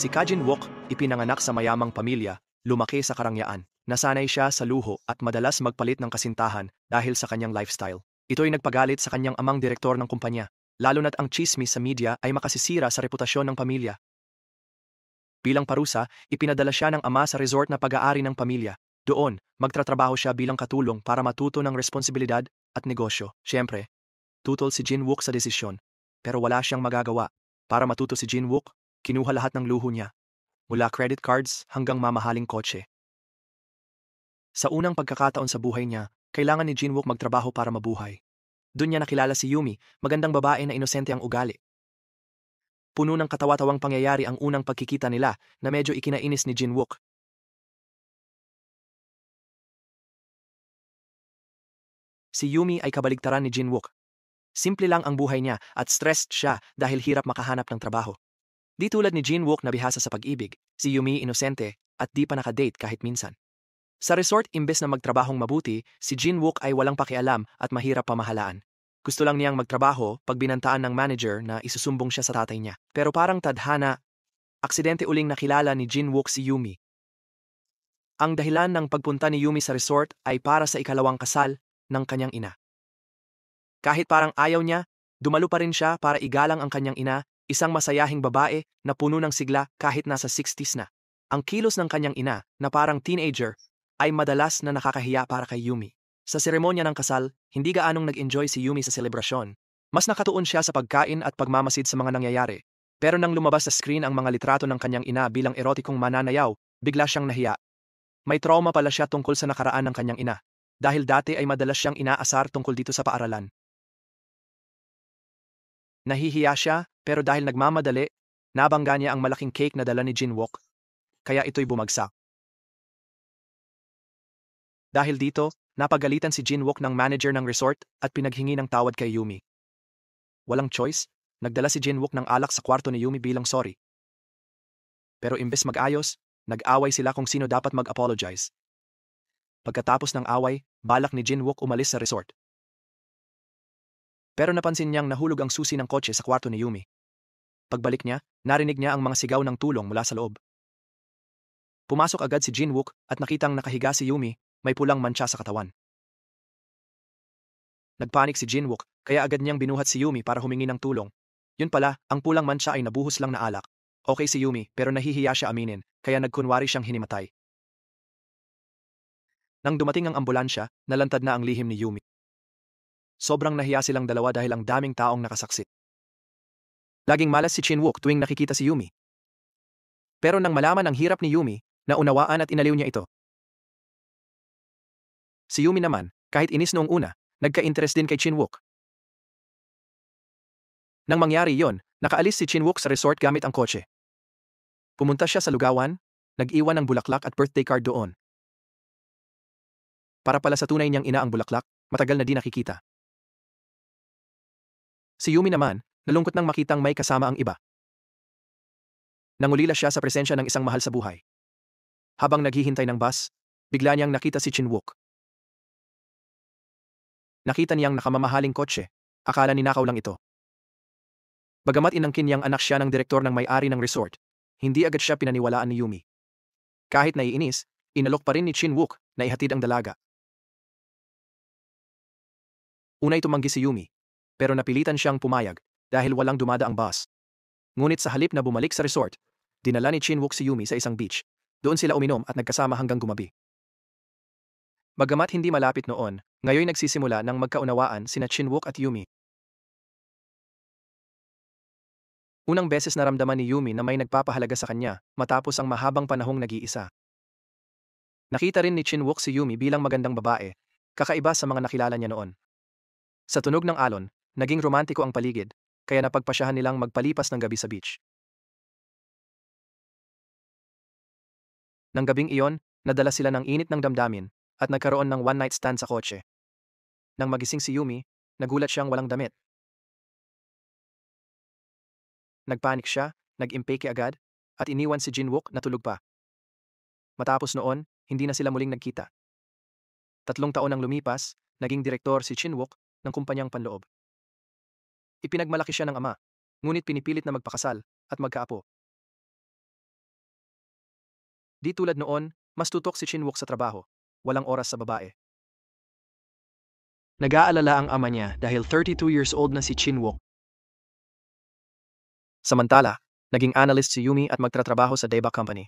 Si Ka Jin-wook, ipinanganak sa mayamang pamilya, lumaki sa karangyaan. Nasanay siya sa luho at madalas magpalit ng kasintahan dahil sa kanyang lifestyle. Ito'y nagpagalit sa kanyang amang direktor ng kumpanya, lalo na't ang chismis sa media ay makasisira sa reputasyon ng pamilya. Bilang parusa, ipinadala siya ng ama sa resort na pag-aari ng pamilya. Doon, magtatrabaho siya bilang katulong para matuto ng responsibilidad at negosyo. Siyempre, tutol si Jin-wook sa desisyon, pero wala siyang magagawa. Para matuto si Jin-wook, kinuha lahat ng luho niya, mula credit cards hanggang mamahaling kotse. Sa unang pagkakataon sa buhay niya, kailangan ni Jin-wook magtrabaho para mabuhay. Doon niya nakilala si Yumi, magandang babae na inosente ang ugali. Puno ng katawa-tawang pangyayari ang unang pagkikita nila na medyo ikinainis ni Jin-wook. Si Yumi ay kabaligtaran ni Jin-wook. Simple lang ang buhay niya at stressed siya dahil hirap makahanap ng trabaho. Di tulad ni Jin-wook na bihasa sa pag-ibig, si Yumi inosente at di pa nakadate kahit minsan. Sa resort imbes na magtrabahong mabuti, si Jin-wook ay walang pakialam at mahirap pamahalaan. Gusto lang niyang magtrabaho pag binantaan ng manager na isusumbong siya sa tatay niya. Pero parang tadhana, aksidente uling nakilala ni Jin-wook si Yumi. Ang dahilan ng pagpunta ni Yumi sa resort ay para sa ikalawang kasal ng kanyang ina. Kahit parang ayaw niya, dumalo pa rin siya para igalang ang kanyang ina, isang masayahing babae na puno ng sigla kahit nasa 60s na. Ang kilos ng kanyang ina, na parang teenager, ay madalas na nakakahiya para kay Yumi. Sa seremonya ng kasal, hindi gaanong nag-enjoy si Yumi sa selebrasyon. Mas nakatuon siya sa pagkain at pagmamasid sa mga nangyayari. Pero nang lumabas sa screen ang mga litrato ng kanyang ina bilang erotikong mananayaw, bigla siyang nahiya. May trauma pala siya tungkol sa nakaraan ng kanyang ina. Dahil dati ay madalas siyang inaasar tungkol dito sa paaralan. Nahihiya siya, pero dahil nagmamadali, nabangga niya ang malaking cake na dala ni Jin-wook. Kaya ito'y bumagsak. Dahil dito, napagalitan si Jin-wook ng manager ng resort at pinaghingi ng tawad kay Yumi. Walang choice, nagdala si Jin-wook ng alak sa kwarto ni Yumi bilang sorry. Pero imbes mag-ayos, nag-away sila kung sino dapat mag-apologize. Pagkatapos ng away, balak ni Jin-wook umalis sa resort. Pero napansin niyang nahulog ang susi ng kotse sa kwarto ni Yumi. Pagbalik niya, narinig niya ang mga sigaw ng tulong mula sa loob. Pumasok agad si Jin-wook at nakitang nakahiga si Yumi, may pulang mantsa sa katawan. Nagpanik si Jin-wook, kaya agad niyang binuhat si Yumi para humingi ng tulong. Yun pala, ang pulang mantsa ay nabuhos lang na alak. Okay si Yumi, pero nahihiya siya aminin, kaya nagkunwari siyang hinimatay. Nang dumating ang ambulansya, nalantad na ang lihim ni Yumi. Sobrang nahiya silang dalawa dahil ang daming taong nakasaksi. Laging malas si Jin-wook tuwing nakikita si Yumi. Pero nang malaman ang hirap ni Yumi, naunawaan at inaliw niya ito. Si Yumi naman, kahit inis noong una, nagka-interest din kay Jin-wook. Nang mangyari yon, nakaalis si Jin-wook sa resort gamit ang kotse. Pumunta siya sa lugawan, nag-iwan ng bulaklak at birthday card doon. Para pala sa tunay niyang ina ang bulaklak, matagal na di nakikita. Si Yumi naman, nalungkot nang makitang may kasama ang iba. Nangulila siya sa presensya ng isang mahal sa buhay. Habang naghihintay ng bus, bigla niyang nakita si Jin-wook. Nakita niyang nakamamahaling kotse, akala ninakaw lang ito. Bagamat inangkin niyang anak siya ng direktor ng may-ari ng resort, hindi agad siya pinaniwalaan ni Yumi. Kahit naiinis, inalok pa rin ni Jin-wook na ihatid ang dalaga. Unay tumanggi si Yumi, pero napilitan siyang pumayag dahil walang dumadaang bus. Ngunit sa halip na bumalik sa resort, dinala ni Jin-wook si Yumi sa isang beach. Doon sila uminom at nagkasama hanggang gumabi. Bagamat hindi malapit noon, ngayon nagsisimula ng magkaunawaan sina Jin-wook at Yumi. Unang beses naramdaman ni Yumi na may nagpapahalaga sa kanya matapos ang mahabang panahong nag-iisa. Nakita rin ni Jin-wook si Yumi bilang magandang babae, kakaiba sa mga nakilala niya noon. Sa tunog ng alon, naging romantiko ang paligid, kaya napagpasyahan nilang magpalipas ng gabi sa beach. Nang gabing iyon, nadala sila ng init ng damdamin at nagkaroon ng one-night stand sa kotse. Nang magising si Yumi, nagulat siyang walang damit. Nagpanik siya, nag-impake agad, at iniwan si Jin-wook na tulog pa. Matapos noon, hindi na sila muling nagkita. 3 taon ang lumipas, naging direktor si Jin-wook ng kumpanyang panloob. Ipinagmalaki siya ng ama, ngunit pinipilit na magpakasal at magkaapo. Di tulad noon, mas tutok si Chin Wook sa trabaho. Walang oras sa babae. Nag-aalala ang ama niya dahil 32 years old na si Chin Wook. Samantala, naging analyst si Yumi at magtatrabaho sa Daebak Company.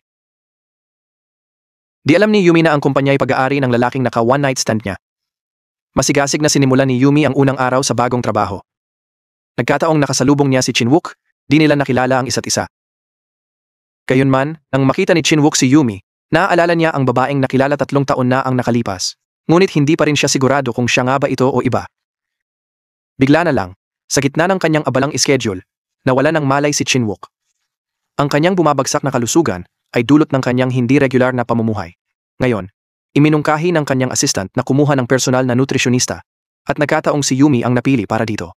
Di alam ni Yumi na ang kumpanya ay pag-aari ng lalaking naka one-night stand niya. Masigasig na sinimulan ni Yumi ang unang araw sa bagong trabaho. Nagkataong nakasalubong niya si Chin Wook, di nila nakilala ang isa't isa. Gayunman, nang makita ni Chin Wook si Yumi, naaalala niya ang babaeng nakilala 3 taon na ang nakalipas. Ngunit hindi pa rin siya sigurado kung siya nga ba ito o iba. Bigla na lang, sa gitna ng kanyang abalang schedule, nawala ng malay si Chin Wook. Ang kanyang bumabagsak na kalusugan ay dulot ng kanyang hindi regular na pamumuhay. Ngayon, iminungkahi ng kanyang assistant na kumuha ng personal na nutritionista at nagkataong si Yumi ang napili para dito.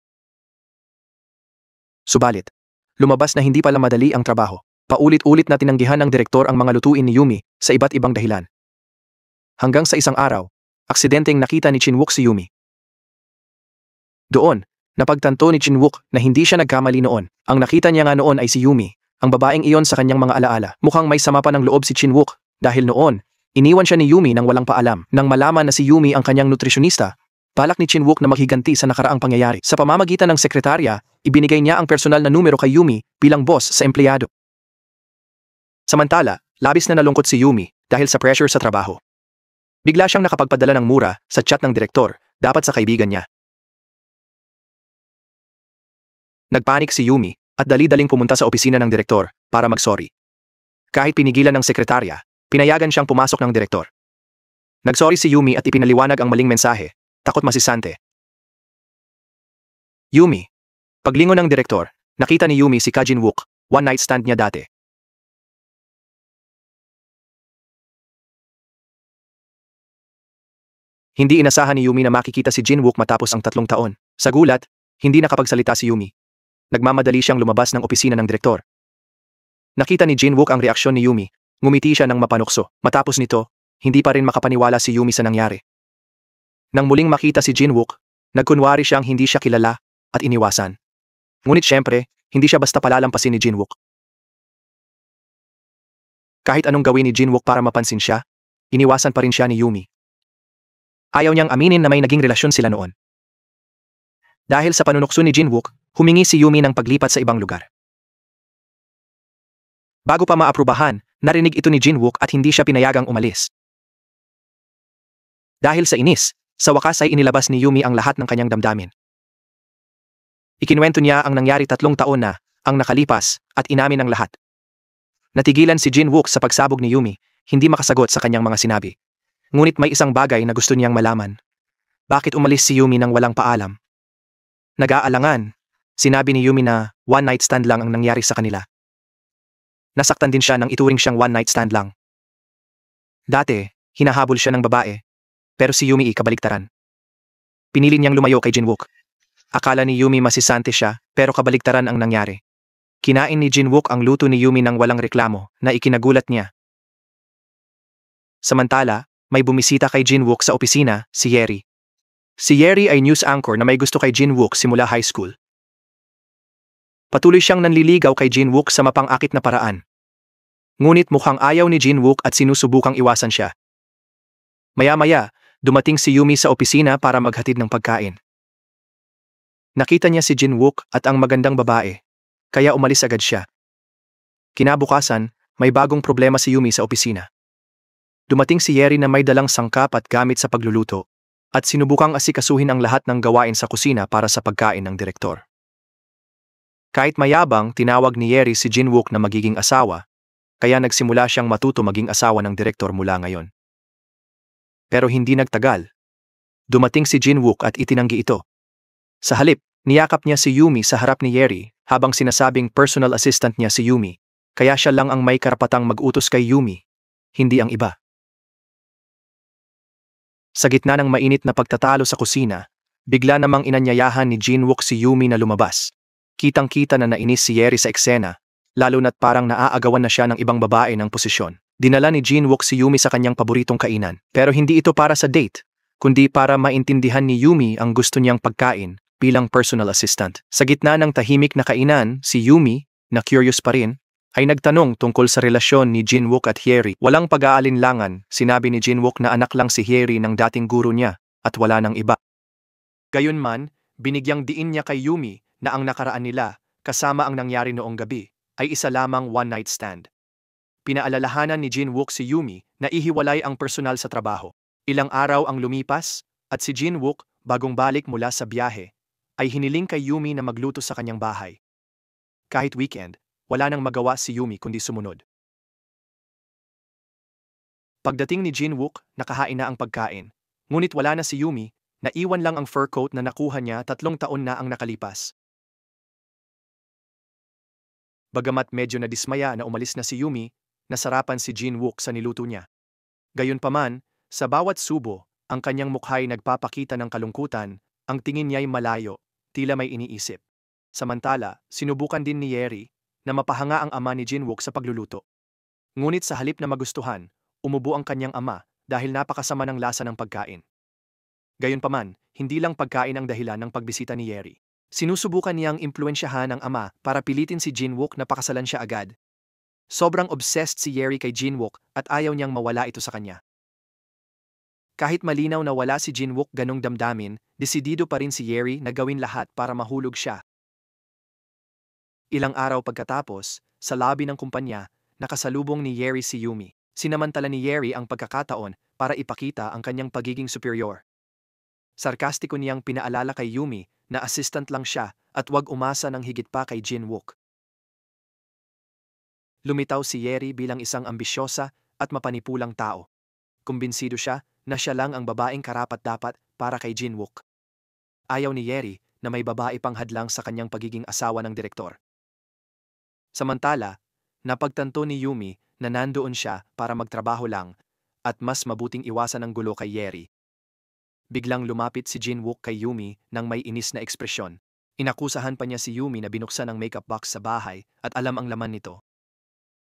Subalit, lumabas na hindi pala madali ang trabaho. Paulit-ulit na tinanggihan ng direktor ang mga lutuin ni Yumi sa iba't ibang dahilan. Hanggang sa isang araw, aksidenteng nakita ni Chin Wook si Yumi. Doon, napagtanto ni Chin Wook na hindi siya nagkamali noon. Ang nakita niya nga noon ay si Yumi, ang babaeng iyon sa kanyang mga alaala. Mukhang may sama pa ng loob si Chin Wook dahil noon, iniwan siya ni Yumi nang walang paalam. Nang malaman na si Yumi ang kanyang nutritionista, balak ni Chin Wook na maghiganti sa nakaraang pangyayari. Sa pamamagitan ng sekretarya, ibinigay niya ang personal na numero kay Yumi bilang boss sa empleyado. Samantala, labis na nalungkot si Yumi dahil sa pressure sa trabaho. Bigla siyang nakapagpadala ng mura sa chat ng direktor, dapat sa kaibigan niya. Nagpanik si Yumi at dali-daling pumunta sa opisina ng direktor para mag-sorry. Kahit pinigilan ng sekretarya, pinayagan siyang pumasok ng direktor. Nag-sorry si Yumi at ipinaliwanag ang maling mensahe, takot masisante. Yumi. Paglingon ng direktor, nakita ni Yumi si Jin Wook, one-night stand niya dati. Hindi inasahan ni Yumi na makikita si Jin Wook matapos ang 3 taon. Sa gulat, hindi nakapagsalita si Yumi. Nagmamadali siyang lumabas ng opisina ng direktor. Nakita ni Jin Wook ang reaksyon ni Yumi. Ngumiti siya ng mapanukso. Matapos nito, hindi pa rin makapaniwala si Yumi sa nangyari. Nang muling makita si Jin Wook, nagkunwari siyang hindi siya kilala at iniwasan. Ngunit syempre, hindi siya basta palalampasin ni Jin Wook. Kahit anong gawin ni Jin Wook para mapansin siya, iniwasan pa rin siya ni Yumi. Ayaw niyang aminin na may naging relasyon sila noon. Dahil sa panunukso ni Jin Wook, humingi si Yumi ng paglipat sa ibang lugar. Bago pa maaprubahan, narinig ito ni Jin Wook at hindi siya pinayagang umalis. Dahil sa inis, sa wakas ay inilabas ni Yumi ang lahat ng kanyang damdamin. Ikinuwento niya ang nangyari 3 taon na, ang nakalipas, at inamin ang lahat. Natigilan si Jin Wook sa pagsabog ni Yumi, hindi makasagot sa kanyang mga sinabi. Ngunit may isang bagay na gusto niyang malaman. Bakit umalis si Yumi nang walang paalam? Nag-aalangan, sinabi ni Yumi na one-night stand lang ang nangyari sa kanila. Nasaktan din siya nang ituring siyang one-night stand lang. Dati, hinahabol siya ng babae, pero si Yumi kabaligtaran. Pinili niyang lumayo kay Jin Wook. Akala ni Yumi masisante siya, pero kabaligtaran ang nangyari. Kinain ni Jin Wook ang luto ni Yumi nang walang reklamo na ikinagulat niya. Samantala, may bumisita kay Jin Wook sa opisina, si Yeri. Si Yeri ay news anchor na may gusto kay Jin Wook simula high school. Patuloy siyang nanliligaw kay Jin Wook sa mapang-akit na paraan. Ngunit mukhang ayaw ni Jin Wook at sinusubukang iwasan siya. Maya-maya, dumating si Yumi sa opisina para maghatid ng pagkain. Nakita niya si Jin Wook at ang magandang babae, kaya umalis agad siya. Kinabukasan, may bagong problema si Yumi sa opisina. Dumating si Yeri na may dalang sangkap at gamit sa pagluluto, at sinubukang asikasuhin ang lahat ng gawain sa kusina para sa pagkain ng direktor. Kahit mayabang, tinawag ni Yeri si Jin Wook na magiging asawa, kaya nagsimula siyang matuto maging asawa ng direktor mula ngayon. Pero hindi nagtagal. Dumating si Jin Wook at itinanggi ito. Sa halip, niyakap niya si Yumi sa harap ni Yeri habang sinasabing personal assistant niya si Yumi, kaya siya lang ang may karapatang mag-utos kay Yumi, hindi ang iba. Sa gitna ng mainit na pagtatalo sa kusina, bigla namang inanyayahan ni Jin Wook si Yumi na lumabas. Kitang-kita na nainis si Yeri sa eksena, lalo na't parang naaagawan na siya ng ibang babae ng posisyon. Dinala ni Jin Wook si Yumi sa kanyang paboritong kainan, pero hindi ito para sa date, kundi para maintindihan ni Yumi ang gusto niyang pagkain bilang personal assistant. Sa gitna ng tahimik na kainan, si Yumi, na curious pa rin, ay nagtanong tungkol sa relasyon ni Jinwook at Hyeri. Walang pag-aalinlangan, sinabi ni Jinwook na anak lang si Hyeri ng dating guro niya at wala ng iba. Gayunman, binigyang diin niya kay Yumi na ang nakaraan nila, kasama ang nangyari noong gabi, ay isa lamang one-night stand. Pinaalalahanan ni Jinwook si Yumi na ihiwalay ang personal sa trabaho. Ilang araw ang lumipas, at si Jinwook, bagong balik mula sa biyahe, ay hiniling kay Yumi na magluto sa kanyang bahay. Kahit weekend, wala nang magawa si Yumi kundi sumunod. Pagdating ni Jinwook, nakahain na ang pagkain. Ngunit wala na si Yumi, naiwan lang ang fur coat na nakuha niya 3 taon na ang nakalipas. Bagamat medyo nadismaya na umalis na si Yumi, nasarapan si Jinwook sa niluto niya. Gayunpaman, sa bawat subo, ang kanyang mukha'y nagpapakita ng kalungkutan, ang tingin niya'y malayo, tila may iniisip. Samantala, sinubukan din ni Hyeri na mapahanga ang ama ni Jinwook sa pagluluto. Ngunit sa halip na magustuhan, umubo ang kanyang ama dahil napakasama ng lasa ng pagkain. Gayunpaman, hindi lang pagkain ang dahilan ng pagbisita ni Hyeri. Sinusubukan niyang impluwensyahan ang ama para pilitin si Jinwook na pakasalan siya agad. Sobrang obsessed si Hyeri kay Jinwook at ayaw niyang mawala ito sa kanya. Kahit malinaw na wala si Jinwook ganong damdamin, desidido pa rin si Hyeri na gawin lahat para mahulog siya. Ilang araw pagkatapos, sa lobby ng kumpanya, nakasalubong ni Hyeri si Yumi. Sinamantala ni Hyeri ang pagkakataon para ipakita ang kanyang pagiging superior. Sarkastiko niyang pinaalala kay Yumi na assistant lang siya at huwag umasa ng higit pa kay Jinwook. Lumitaw si Hyeri bilang isang ambisyosa at mapanipulang tao. Kumbinsido siya na siya lang ang babaeng karapat-dapat para kay Jinwook. Ayaw ni Hyeri na may babae pang hadlang sa kanyang pagiging asawa ng direktor. Samantala, napagtanto ni Yumi na nandoon siya para magtrabaho lang at mas mabuting iwasan ang gulo kay Hyeri. Biglang lumapit si Jinwook kay Yumi nang may inis na ekspresyon. Inakusahan pa niya si Yumi na binuksan ang makeup box sa bahay at alam ang laman nito.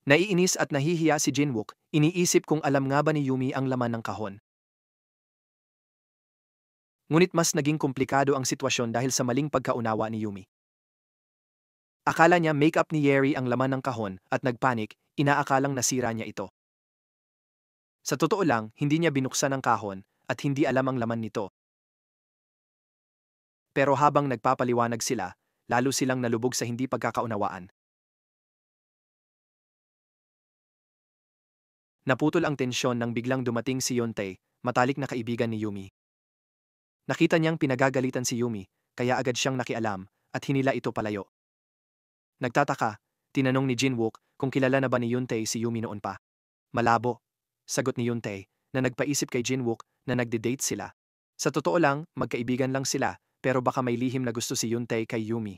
Naiinis at nahihiya si Jinwook, iniisip kung alam nga ba ni Yumi ang laman ng kahon. Ngunit mas naging komplikado ang sitwasyon dahil sa maling pagkaunawa ni Yumi. Akala niya makeup ni Hyeri ang laman ng kahon at nagpanik, inaakalang nasira niya ito. Sa totoo lang, hindi niya binuksan ang kahon at hindi alam ang laman nito. Pero habang nagpapaliwanag sila, lalo silang nalubog sa hindi pagkakaunawaan. Naputol ang tensyon nang biglang dumating si Yontae, matalik na kaibigan ni Yumi. Nakita niyang pinagagalitan si Yumi, kaya agad siyang nakialam at hinila ito palayo. Nagtataka, tinanong ni Jinwook kung kilala na ba ni Yontae si Yumi noon pa. Malabo, sagot ni Yontae na nagpaisip kay Jinwook na nagde-date sila. Sa totoo lang, magkaibigan lang sila pero baka may lihim na gusto si Yontae kay Yumi.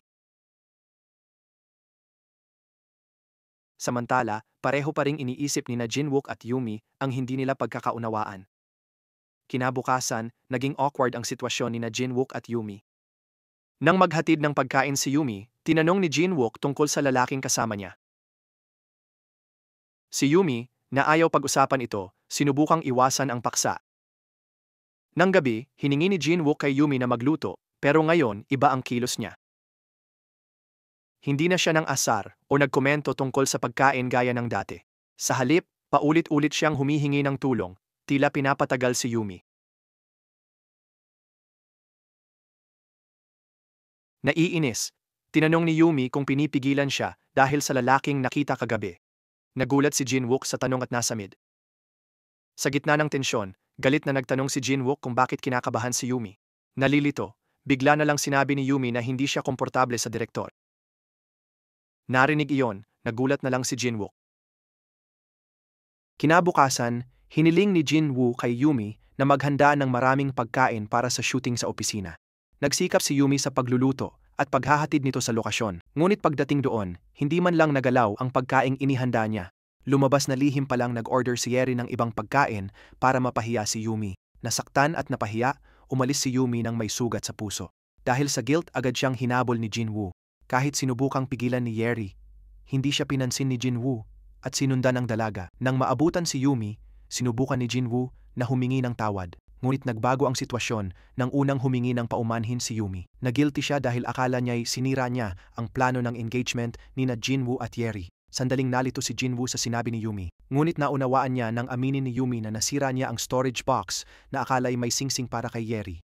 Samantala, pareho pa ring iniisip ni na Jinwook at Yumi ang hindi nila pagkakaunawaan. Kinabukasan, naging awkward ang sitwasyon ni na Jinwook at Yumi. Nang maghatid ng pagkain si Yumi, tinanong ni Jinwook tungkol sa lalaking kasama niya. Si Yumi, na ayaw pag-usapan ito, sinubukang iwasan ang paksa. Nang gabi, hiningi ni Jinwook kay Yumi na magluto, pero ngayon iba ang kilos niya. Hindi na siya ng asar o nagkomento tungkol sa pagkain gaya ng dati. Sa halip, paulit-ulit siyang humihingi ng tulong, tila pinapatagal si Yumi. Naiinis, tinanong ni Yumi kung pinipigilan siya dahil sa lalaking nakita kagabi. Nagulat si Jinwook sa tanong at nasamid. Sa gitna ng tensyon, galit na nagtanong si Jinwook kung bakit kinakabahan si Yumi. Nalilito, bigla na lang sinabi ni Yumi na hindi siya komportable sa direktor. Narinig iyon, nagulat na lang si Jinwook. Kinabukasan, hiniling ni Jinwoo kay Yumi na maghanda ng maraming pagkain para sa shooting sa opisina. Nagsikap si Yumi sa pagluluto at paghahatid nito sa lokasyon. Ngunit pagdating doon, hindi man lang nagalaw ang pagkaing inihanda niya. Lumabas na lihim pa lang nag-order si Hyeri ng ibang pagkain para mapahiya si Yumi. Nasaktan at napahiya, umalis si Yumi nang may sugat sa puso. Dahil sa guilt, agad siyang hinabol ni Jinwoo. Kahit sinubukang pigilan ni Hyeri, hindi siya pinansin ni Jinwoo at sinundan ng dalaga. Nang maabutan si Yumi, sinubukan ni Jinwoo na humingi ng tawad. Ngunit nagbago ang sitwasyon nang unang humingi ng paumanhin si Yumi. Nagilty siya dahil akala niya'y sinira niya ang plano ng engagement ni na Jinwoo at Hyeri. Sandaling nalito si Jinwoo sa sinabi ni Yumi. Ngunit naunawaan niya nang aminin ni Yumi na nasira niya ang storage box na akala'y may singsing para kay Yeri.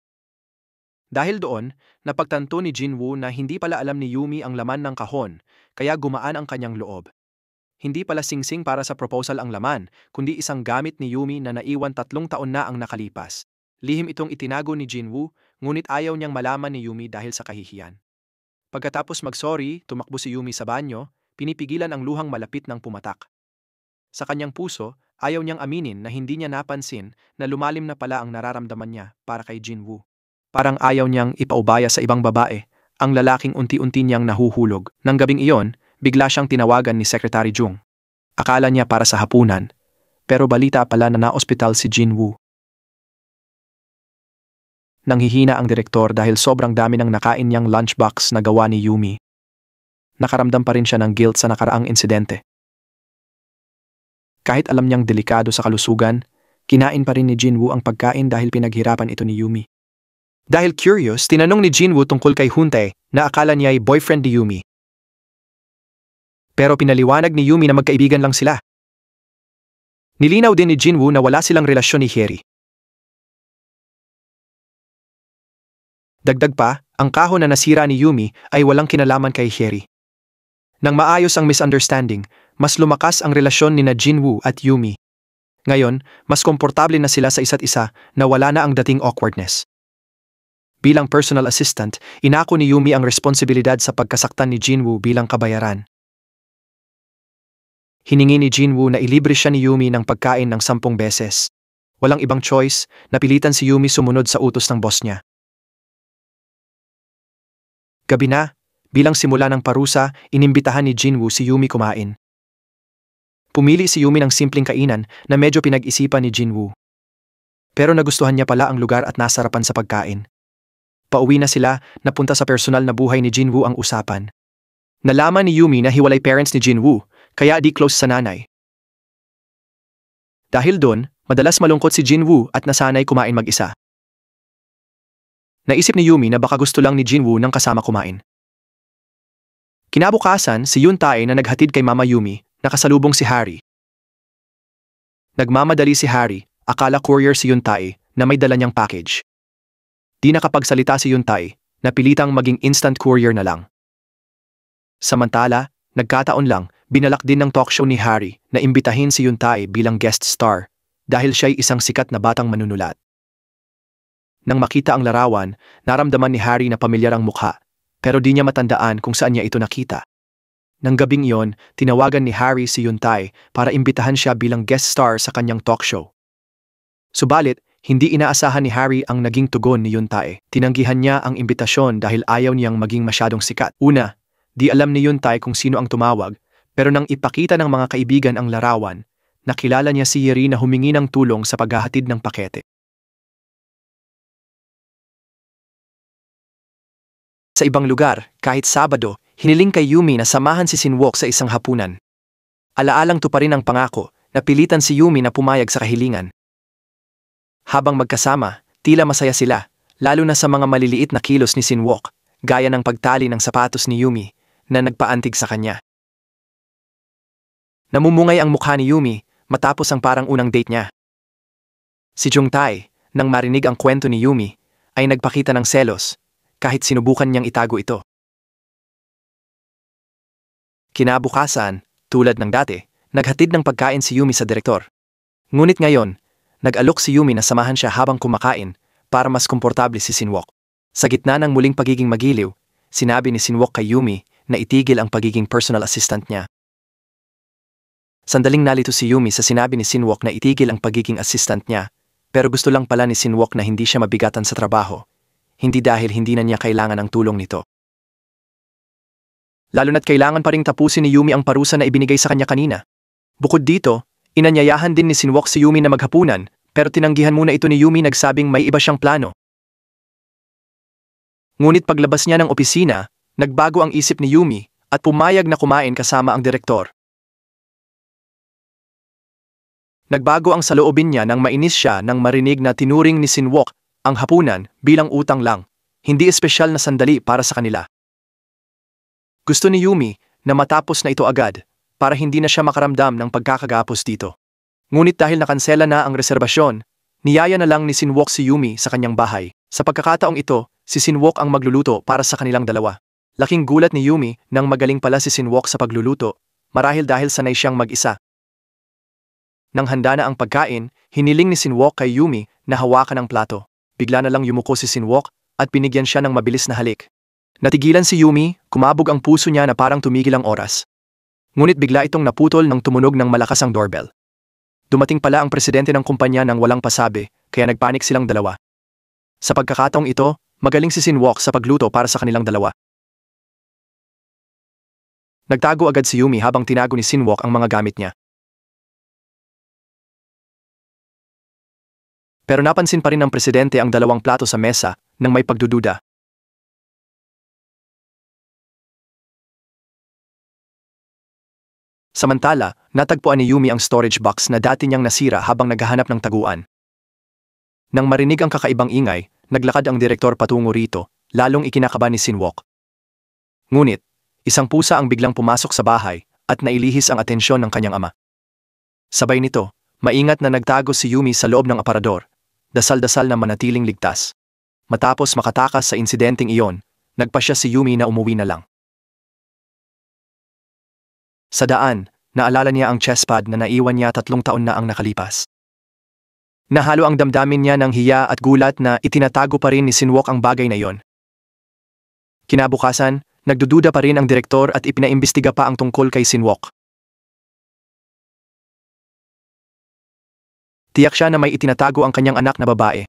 Dahil doon, napagtanto ni Jinwoo na hindi pala alam ni Yumi ang laman ng kahon, kaya gumaan ang kanyang loob. Hindi pala singsing para sa proposal ang laman, kundi isang gamit ni Yumi na naiwan 3 taon na ang nakalipas. Lihim itong itinago ni Jinwoo, ngunit ayaw niyang malaman ni Yumi dahil sa kahihiyan. Pagkatapos mag-sorry, tumakbo si Yumi sa banyo, pinipigilan ang luhang malapit ng pumatak. Sa kanyang puso, ayaw niyang aminin na hindi niya napansin na lumalim na pala ang nararamdaman niya para kay Jinwoo. Parang ayaw niyang ipaubaya sa ibang babae, ang lalaking unti-unti niyang nahuhulog. Nang gabing iyon, bigla siyang tinawagan ni Secretary Jung. Akala niya para sa hapunan, pero balita pala na na-ospital si Jinwoo. Nanghihina ang direktor dahil sobrang dami ng nakain niyang lunchbox na gawa ni Yumi. Nakaramdam pa rin siya ng guilt sa nakaraang insidente. Kahit alam niyang delikado sa kalusugan, kinain pa rin ni Jinwoo ang pagkain dahil pinaghirapan ito ni Yumi. Dahil curious, tinanong ni Jinwoo tungkol kay Huntae na akala niya ay boyfriend ni Yumi. Pero pinaliwanag ni Yumi na magkaibigan lang sila. Nilinaw din ni Jinwoo na wala silang relasyon ni Hyeri. Dagdag pa, ang kahon na nasira ni Yumi ay walang kinalaman kay Hyeri. Nang maayos ang misunderstanding, mas lumakas ang relasyon ni Jinwoo at Yumi. Ngayon, mas komportable na sila sa isa't isa na wala na ang dating awkwardness. Bilang personal assistant, inako ni Yumi ang responsibilidad sa pagkasaktan ni Jinwoo bilang kabayaran. Hiningi ni Jinwoo na ilibre siya ni Yumi ng pagkain ng 10 beses. Walang ibang choice, napilitan si Yumi sumunod sa utos ng boss niya. Gabi na, bilang simula ng parusa, inimbitahan ni Jinwoo si Yumi kumain. Pumili si Yumi ng simpleng kainan na medyo pinag-isipan ni Jinwoo. Pero nagustuhan niya pala ang lugar at nasarapan sa pagkain. Pauwi na sila, napunta sa personal na buhay ni Jinwoo ang usapan. Nalaman ni Yumi na hiwalay parents ni Jinwoo, kaya di close sa nanay. Dahil doon, madalas malungkot si Jinwoo at nasanay kumain mag-isa. Naisip ni Yumi na baka gusto lang ni Jinwoo ng kasama kumain. Kinabukasan, si Yuntae na naghatid kay Mama Yumi, nakasalubong si Harry. Nagmamadali si Harry, akala courier si Yuntae na may dala niyang package. Di nakapagsalita si Yuntae, napilitang maging instant courier na lang. Samantala, nagkataon lang, binalak din ng talk show ni Harry na imbitahin si Yuntae bilang guest star dahil siya'y isang sikat na batang manunulat. Nang makita ang larawan, naramdaman ni Harry na pamilyar ang mukha, pero di niya matandaan kung saan niya ito nakita. Nang gabing iyon, tinawagan ni Harry si Yuntae para imbitahan siya bilang guest star sa kanyang talk show. Subalit, hindi inaasahan ni Harry ang naging tugon ni Yuntae. Tinanggihan niya ang imbitasyon dahil ayaw niyang maging masyadong sikat. Una, di alam ni Yuntae kung sino ang tumawag, pero nang ipakita ng mga kaibigan ang larawan, nakilala niya si Yeri na humingi ng tulong sa paghahatid ng pakete. Sa ibang lugar, kahit Sabado, hiniling kay Yumi na samahan si Sinwook sa isang hapunan. Alaalang tuparin ang pangako, napilitan si Yumi na pumayag sa kahilingan. Habang magkasama, tila masaya sila, lalo na sa mga maliliit na kilos ni Sinwook, gaya ng pagtali ng sapatos ni Yumi, na nagpaantig sa kanya. Namumungay ang mukha ni Yumi matapos ang parang unang date niya. Si Jungtae, nang marinig ang kwento ni Yumi, ay nagpakita ng selos, kahit sinubukan niyang itago ito. Kinabukasan, tulad ng dati, naghatid ng pagkain si Yumi sa direktor. Ngunit ngayon, nag-alok si Yumi na samahan siya habang kumakain para mas komportable si Sinwook. Sa gitna ng muling pagiging magiliw, sinabi ni Sinwook kay Yumi na itigil ang pagiging personal assistant niya. Sandaling nalito si Yumi sa sinabi ni Sinwook na itigil ang pagiging assistant niya, pero gusto lang pala ni Sinwook na hindi siya mabigatan sa trabaho. Hindi dahil hindi na niya kailangan ang tulong nito. Lalo na't kailangan pa ring tapusin ni Yumi ang parusa na ibinigay sa kanya kanina. Bukod dito, inanyayahan din ni Sinwook si Yumi na maghapunan, pero tinanggihan muna ito ni Yumi nagsabing may iba siyang plano. Ngunit paglabas niya ng opisina, nagbago ang isip ni Yumi at pumayag na kumain kasama ang direktor. Nagbago ang saloobin niya nang mainis siya nang marinig na tinuring ni Sinwook ang hapunan bilang utang lang, hindi espesyal na sandali para sa kanila. Gusto ni Yumi na matapos na ito agad, para hindi na siya makaramdam ng pagkakagapos dito. Ngunit dahil nakansela na ang reserbasyon, niyaya na lang ni Sinwok si Yumi sa kanyang bahay. Sa pagkakataong ito, si Sinwok ang magluluto para sa kanilang dalawa. Laking gulat ni Yumi nang magaling pala si Sinwok sa pagluluto, marahil dahil sanay siyang mag-isa. Nang handa na ang pagkain, hiniling ni Sinwok kay Yumi na hawakan ang plato. Bigla na lang yumuko si Sinwok at binigyan siya ng mabilis na halik. Natigilan si Yumi, kumabog ang puso niya na parang tumigil ang oras. Ngunit bigla itong naputol nang tumunog ng malakas ang doorbell. Dumating pala ang presidente ng kumpanya nang walang pasabi, kaya nagpanik silang dalawa. Sa pagkakataong ito, magaling si Sinwok sa pagluto para sa kanilang dalawa. Nagtago agad si Yumi habang tinago ni Sinwok ang mga gamit niya. Pero napansin pa rin ng presidente ang dalawang plato sa mesa nang may pagdududa. Samantala, natagpuan ni Yumi ang storage box na dati niyang nasira habang naghahanap ng taguan. Nang marinig ang kakaibang ingay, naglakad ang direktor patungo rito, lalong ikinakabahan ni Sinwok. Ngunit, isang pusa ang biglang pumasok sa bahay at nailihis ang atensyon ng kanyang ama. Sabay nito, maingat na nagtago si Yumi sa loob ng aparador, dasal-dasal na manatiling ligtas. Matapos makatakas sa insidenteng iyon, nagpasya si Yumi na umuwi na lang. Sa daan, naalala niya ang chestpad na naiwan niya 3 taon na ang nakalipas. Nahalo ang damdamin niya ng hiya at gulat na itinatago pa rin ni Sinwok ang bagay na iyon. Kinabukasan, nagdududa pa rin ang direktor at ipinaimbestiga pa ang tungkol kay Sinwok. Tiyak siya na may itinatago ang kanyang anak na babae.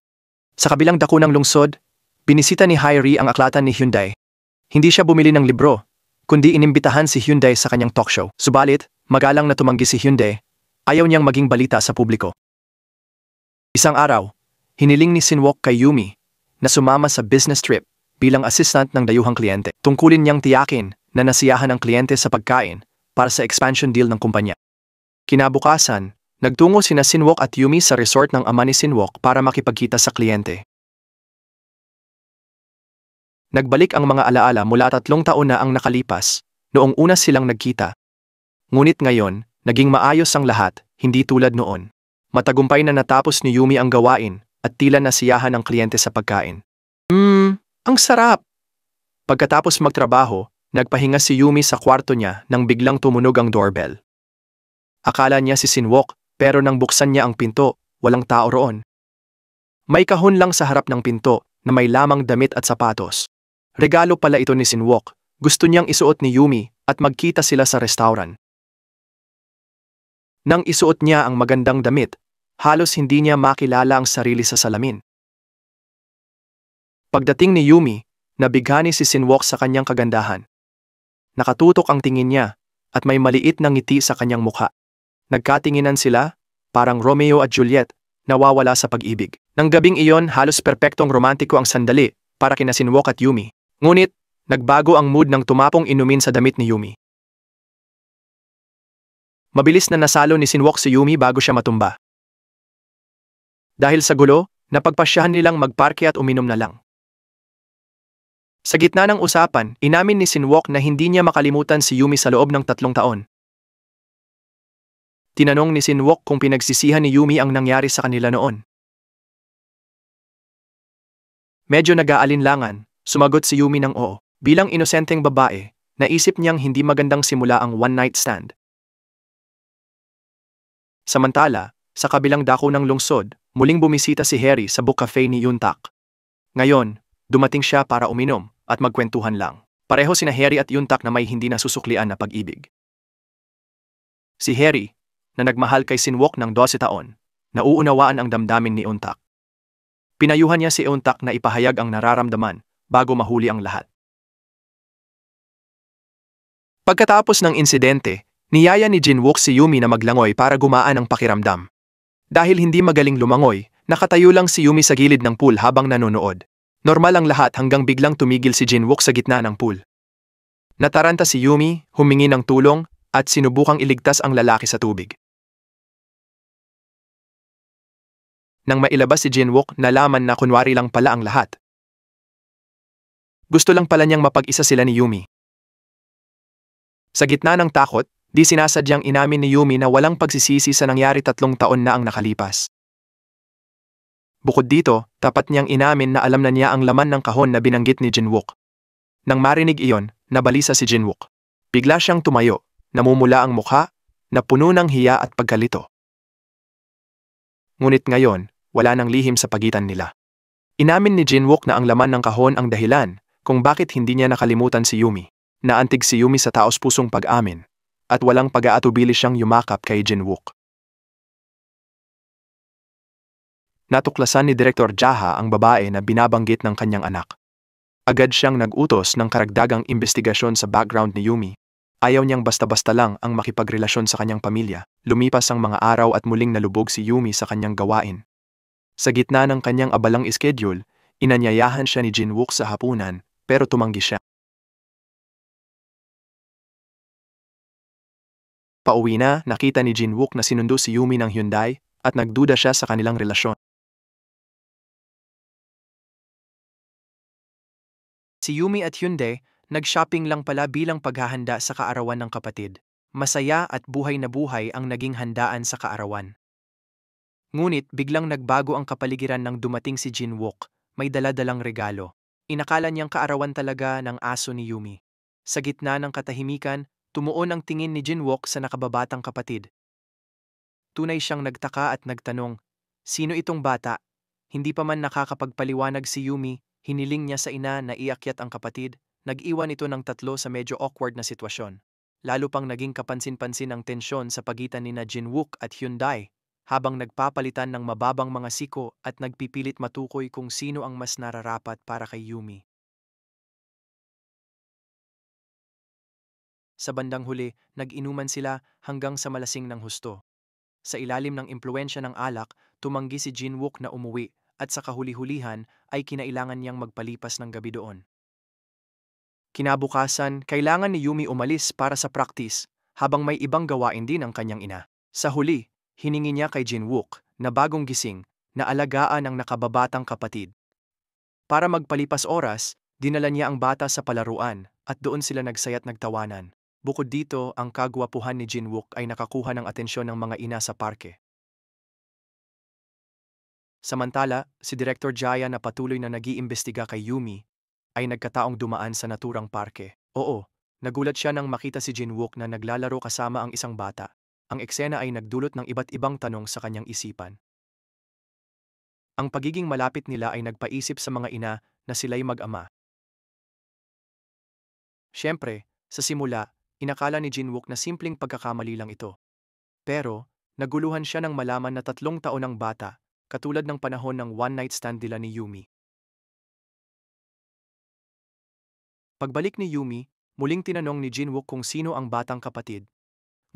Sa kabilang dako ng lungsod, binisita ni Hyrie ang aklatan ni Hyundai. Hindi siya bumili ng libro, kundi inimbitahan si Hyundai sa kanyang talk show. Subalit, magalang na tumanggi si Hyundai, ayaw niyang maging balita sa publiko. Isang araw, hiniling ni Sinwok kay Yumi na sumama sa business trip bilang assistant ng dayuhang kliyente. Tungkulin niyang tiyakin na nasiyahan ang kliyente sa pagkain para sa expansion deal ng kumpanya. Kinabukasan, nagtungo sina Sinwok at Yumi sa resort ng ama ni Sinwok para makipagkita sa kliyente. Nagbalik ang mga alaala mula 3 taon na ang nakalipas, noong una silang nagkita. Ngunit ngayon, naging maayos ang lahat, hindi tulad noon. Matagumpay na natapos ni Yumi ang gawain at tila nasiyahan ang kliyente sa pagkain. Ang sarap! Pagkatapos magtrabaho, nagpahinga si Yumi sa kwarto niya nang biglang tumunog ang doorbell. Akala niya si Sinwok, pero nang buksan niya ang pinto, walang tao roon. May kahon lang sa harap ng pinto na may lamang damit at sapatos. Regalo pala ito ni Sinwok, gusto niyang isuot ni Yumi at magkita sila sa restaurant. Nang isuot niya ang magandang damit, halos hindi niya makilala ang sarili sa salamin. Pagdating ni Yumi, nabighani si Sinwok sa kanyang kagandahan. Nakatutok ang tingin niya at may maliit na ngiti sa kanyang mukha. Nagkatinginan sila, parang Romeo at Juliet, nawawala sa pag-ibig. Nang gabing iyon, halos perpektong romantiko ang sandali para kina Sinwok at Yumi. Ngunit, nagbago ang mood ng tumapong inumin sa damit ni Yumi. Mabilis na nasalo ni Sinwok si Yumi bago siya matumba. Dahil sa gulo, napagpasyahan nilang magparke at uminom na lang. Sa gitna ng usapan, inamin ni Sinwok na hindi niya makalimutan si Yumi sa loob ng 3 taon. Tinanong ni Sinwok kung pinagsisihan ni Yumi ang nangyari sa kanila noon. Medyo nag-aalinlangan, sumagot si Yumi ng oo. Bilang inosenteng babae, naisip niyang hindi magandang simula ang one-night stand. Samantala, sa kabilang dako ng lungsod, muling bumisita si Harry sa book cafe ni Yuntak. Ngayon, dumating siya para uminom at magkwentuhan lang. Pareho sina Harry at Yuntak na may hindi nasusuklian na pag-ibig. Si Harry, na nagmahal kay Sinwok ng 12 taon, nauunawaan ang damdamin ni Yuntak. Pinayuhan niya si Yuntak na ipahayag ang nararamdaman bago mahuli ang lahat. Pagkatapos ng insidente, niyaya ni Jinwook si Yumi na maglangoy para gumaan ang pakiramdam. Dahil hindi magaling lumangoy, nakatayo lang si Yumi sa gilid ng pool habang nanonood. Normal ang lahat hanggang biglang tumigil si Jinwook sa gitna ng pool. Nataranta si Yumi, humingi ng tulong, at sinubukang iligtas ang lalaki sa tubig. Nang mailabas si Jinwook, nalaman na kunwari lang pala ang lahat. Gusto lang pala niyang mapag-isa sila ni Yumi. Sa gitna ng takot, Di sinasadyang inamin ni Yumi na walang pagsisisi sa nangyari 3 taon na ang nakalipas. Bukod dito, tapat niyang inamin na alam na niya ang laman ng kahon na binanggit ni Jinwook. Nang marinig iyon, nabalisa si Jinwook. Bigla siyang tumayo, namumula ang mukha, na puno ng hiya at pagkalito. Ngunit ngayon, wala nang lihim sa pagitan nila. Inamin ni Jinwook na ang laman ng kahon ang dahilan kung bakit hindi niya nakalimutan si Yumi. Naantig si Yumi sa taos-pusong pag-amin, at walang pag-aatubili siyang yumakap kay Jinwook. Natuklasan ni Direktor Jaha ang babae na binabanggit ng kanyang anak. Agad siyang nag-utos ng karagdagang investigasyon sa background ni Yumi. Ayaw niyang basta-basta lang ang makipagrelasyon sa kanyang pamilya. Lumipas ang mga araw at muling nalubog si Yumi sa kanyang gawain. Sa gitna ng kanyang abalang schedule, inanyayahan siya ni Jinwook sa hapunan, pero tumanggi siya. Pauwi na, nakita ni Jinwook na sinundo si Yumi ng Hyundai at nagduda siya sa kanilang relasyon. Si Yumi at Hyundai, nag-shopping lang pala bilang paghahanda sa kaarawan ng kapatid. Masaya at buhay na buhay ang naging handaan sa kaarawan. Ngunit biglang nagbago ang kapaligiran nang dumating si Jinwook, may dala-dalang regalo. Inakala niyang kaarawan talaga ng aso ni Yumi. Sa gitna ng katahimikan, tumuon ang tingin ni Jinwook sa nakababatang kapatid. Tunay siyang nagtaka at nagtanong, sino itong bata? Hindi pa man nakakapagpaliwanag si Yumi, hiniling niya sa ina na iakyat ang kapatid, nag-iwan ito ng 3 sa medyo awkward na sitwasyon. Lalo pang naging kapansin-pansin ang tensyon sa pagitan ni Jinwook at Hyundai, habang nagpapalitan ng mababang mga siko at nagpipilit matukoy kung sino ang mas nararapat para kay Yumi. Sa bandang huli, nag-inuman sila hanggang sa malasing ng husto. Sa ilalim ng impluwensya ng alak, tumanggi si Jinwook na umuwi at sa kahuli-hulihan ay kinailangan niyang magpalipas ng gabi doon. Kinabukasan, kailangan ni Yumi umalis para sa practice habang may ibang gawain din ang kanyang ina. Sa huli, hiningi niya kay Jinwook na bagong gising na alagaan ang nakababatang kapatid. Para magpalipas oras, dinala niya ang bata sa palaruan at doon sila nagsaya't nagtawanan. Bukod dito, ang kagwapuhan ni Jinwook ay nakakuha ng atensyon ng mga ina sa parke. Samantala, si Director Jaya na patuloy na nag-iimbestiga kay Yumi ay nagkataong dumaan sa naturang parke. Oo, nagulat siya nang makita si Jinwook na naglalaro kasama ang isang bata. Ang eksena ay nagdulot ng iba't ibang tanong sa kanyang isipan. Ang pagiging malapit nila ay nagpaisip sa mga ina na sila'y mag-ama. Siyempre, sa simula, inakala ni Jinwook na simpleng pagkakamali lang ito. Pero, naguluhan siya nang malaman na 3 taon ang bata, katulad ng panahon ng one-night stand nila ni Yumi. Pagbalik ni Yumi, muling tinanong ni Jinwook kung sino ang batang kapatid.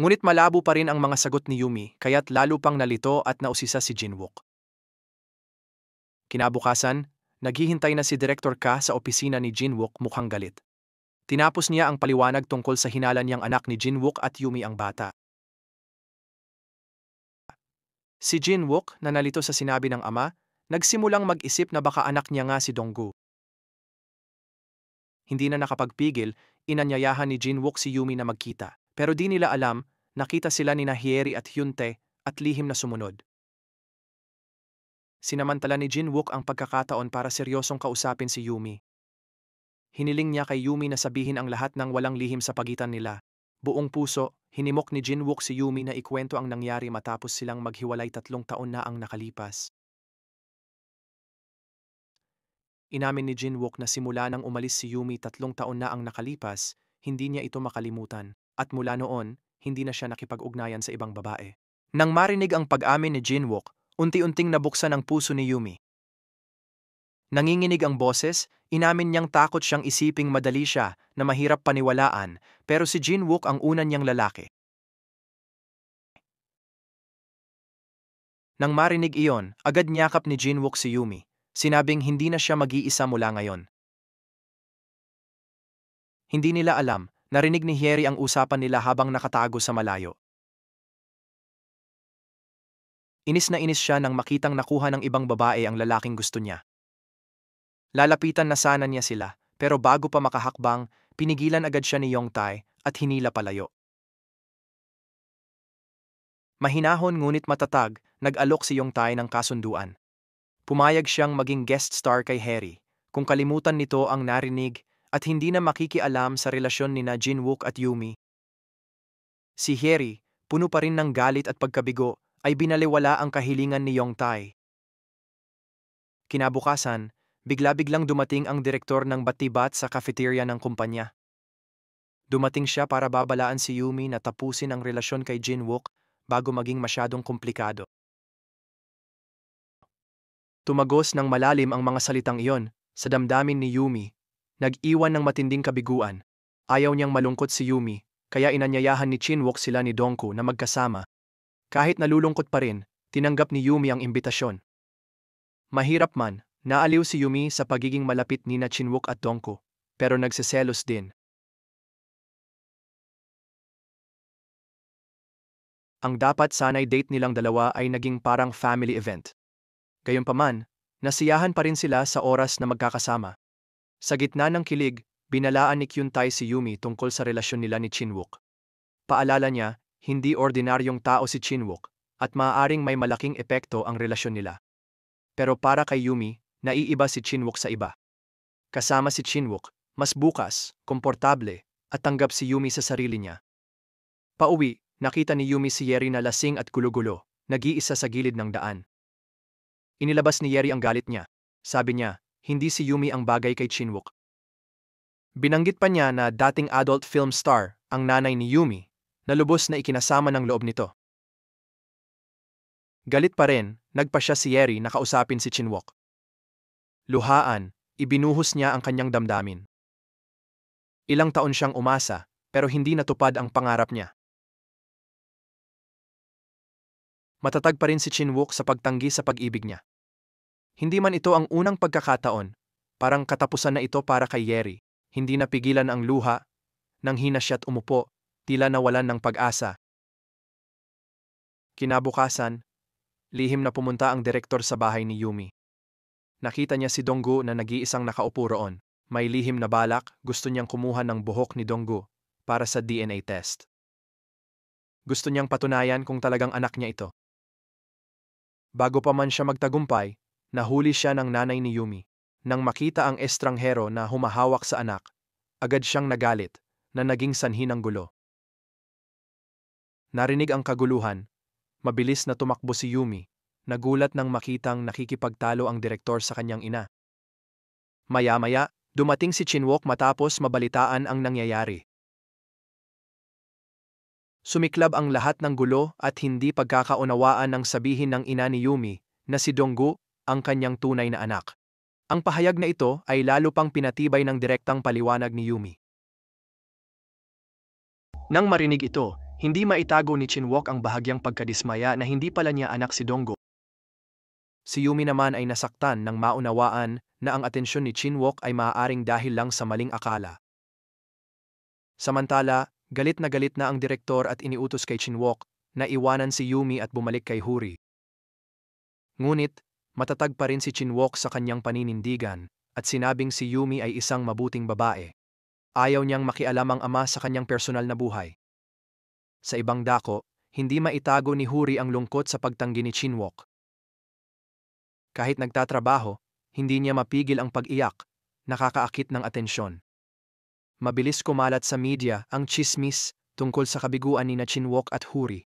Ngunit malabo pa rin ang mga sagot ni Yumi, kaya't lalo pang nalito at nausisa si Jinwook. Kinabukasan, naghihintay na si Director Ka sa opisina ni Jinwook mukhang galit. Tinapos niya ang paliwanag tungkol sa hinala niyang anak ni Jinwook at Yumi ang bata. Si Jinwook, na nalito sa sinabi ng ama, nagsimulang mag-isip na baka anak niya nga si Donggu. Hindi na nakapagpigil, inanyayahan ni Jinwook si Yumi na magkita. Pero di nila alam, nakita sila ni Hyeri at Hyuntae at lihim na sumunod. Sinamantala ni Jinwook ang pagkakataon para seryosong kausapin si Yumi. Hiniling niya kay Yumi na sabihin ang lahat ng walang lihim sa pagitan nila. Buong puso, hinimok ni Jinwook si Yumi na ikwento ang nangyari matapos silang maghiwalay 3 taon na ang nakalipas. Inamin ni Jinwook na simula nang umalis si Yumi 3 taon na ang nakalipas, hindi niya ito makalimutan, at mula noon, hindi na siya nakipag-ugnayan sa ibang babae. Nang marinig ang pag-amin ni Jinwook, unti-unting nabuksan ang puso ni Yumi. Nanginginig ang boses, inamin niyang takot siyang isiping madali siya na mahirap paniwalaan, pero si Jinwook ang una niyang lalaki. Nang marinig iyon, agad niyakap ni Jinwook si Yumi. Sinabing hindi na siya mag-iisa mula ngayon. Hindi nila alam, narinig ni Hyeri ang usapan nila habang nakatago sa malayo. Inis na inis siya nang makitang nakuha ng ibang babae ang lalaking gusto niya. Lalapitan na sana niya sila, pero bago pa makahakbang, pinigilan agad siya ni Yongtae at hinila palayo. Mahinahon ngunit matatag, nag-alok si Yongtai ng kasunduan. Pumayag siyang maging guest star kay Harry, kung kalimutan nito ang narinig at hindi na makikialam sa relasyon ni Jinwook at Yumi. Si Harry, puno pa rin ng galit at pagkabigo, ay binaliwala ang kahilingan ni Yongtai. Kinabukasan, bigla-biglang dumating ang direktor ng Batibat sa cafeteria ng kumpanya. Dumating siya para babalaan si Yumi na tapusin ang relasyon kay Jinwook bago maging masyadong komplikado. Tumagos ng malalim ang mga salitang iyon sa damdamin ni Yumi. Nag-iwan ng matinding kabiguan. Ayaw niyang malungkot si Yumi, kaya inanyayahan ni Jinwook sila ni Dongku na magkasama. Kahit nalulungkot pa rin, tinanggap ni Yumi ang imbitasyon. Mahirap man, naaliw si Yumi sa pagiging malapit ni Jinwook at Dongku, pero nagseselos din. Ang dapat sanay date nilang dalawa ay naging parang family event. Gayunpaman, nasiyahan pa rin sila sa oras na magkakasama. Sa gitna ng kilig, binalaan ni Kyuntai si Yumi tungkol sa relasyon nila ni Jinwook. Paalala niya, hindi ordinaryong tao si Jinwook, at maaaring may malaking epekto ang relasyon nila. Pero para kay Yumi, naiiba si Jinwook sa iba. Kasama si Jinwook, mas bukas, komportable, at tanggap si Yumi sa sarili niya. Pauwi, nakita ni Yumi si Yeri na lasing at gulo-gulo, nag-iisa sa gilid ng daan. Inilabas ni Yeri ang galit niya. Sabi niya, hindi si Yumi ang bagay kay Jinwook. Binanggit pa niya na dating adult film star, ang nanay ni Yumi, na lubos na ikinasama ng loob nito. Galit pa rin, nagpa siya si Yeri na kausapin si Jinwook. Luhaan, ibinuhos niya ang kanyang damdamin. Ilang taon siyang umasa, pero hindi natupad ang pangarap niya. Matatag pa rin si Jinwook sa pagtanggi sa pag-ibig niya. Hindi man ito ang unang pagkakataon, parang katapusan na ito para kay Yeri. Hindi napigilan ang luha, nanghina siya't umupo, tila nawalan ng pag-asa. Kinabukasan, lihim na pumunta ang direktor sa bahay ni Yumi. Nakita niya si Donggu na nag-iisang nakaupo roon. May lihim na balak, gusto niyang kumuha ng buhok ni Donggu para sa DNA test. Gusto niyang patunayan kung talagang anak niya ito. Bago pa man siya magtagumpay, nahuli siya ng nanay ni Yumi. Nang makita ang estranghero na humahawak sa anak, agad siyang nagalit, na naging sanhi ng gulo. Narinig ang kaguluhan, mabilis na tumakbo si Yumi, nagulat nang makitang nakikipagtalo ang direktor sa kanyang ina. Maya-maya, dumating si Jinwook matapos mabalitaan ang nangyayari. Sumiklab ang lahat ng gulo at hindi pagkakaunawaan ng sabihin ng ina ni Yumi na si Donggu ang kanyang tunay na anak. Ang pahayag na ito ay lalo pang pinatibay ng direktang paliwanag ni Yumi. Nang marinig ito, hindi maitago ni Jinwook ang bahagyang pagkadismaya na hindi pala niya anak si Donggu. Si Yumi naman ay nasaktan nang maunawaan na ang atensyon ni Jinwook ay maaaring dahil lang sa maling akala. Samantala, galit na ang direktor at iniutos kay Jinwook na iwanan si Yumi at bumalik kay Huri. Ngunit, matatag pa rin si Jinwook sa kanyang paninindigan at sinabing si Yumi ay isang mabuting babae. Ayaw niyang makialam ang ama sa kanyang personal na buhay. Sa ibang dako, hindi maitago ni Huri ang lungkot sa pagtanggi ni Jinwook. Kahit nagtatrabaho, hindi niya mapigil ang pag-iyak, nakakaakit ng atensyon. Mabilis kumalat sa media ang chismis tungkol sa kabiguan ni Jinwook at Huri.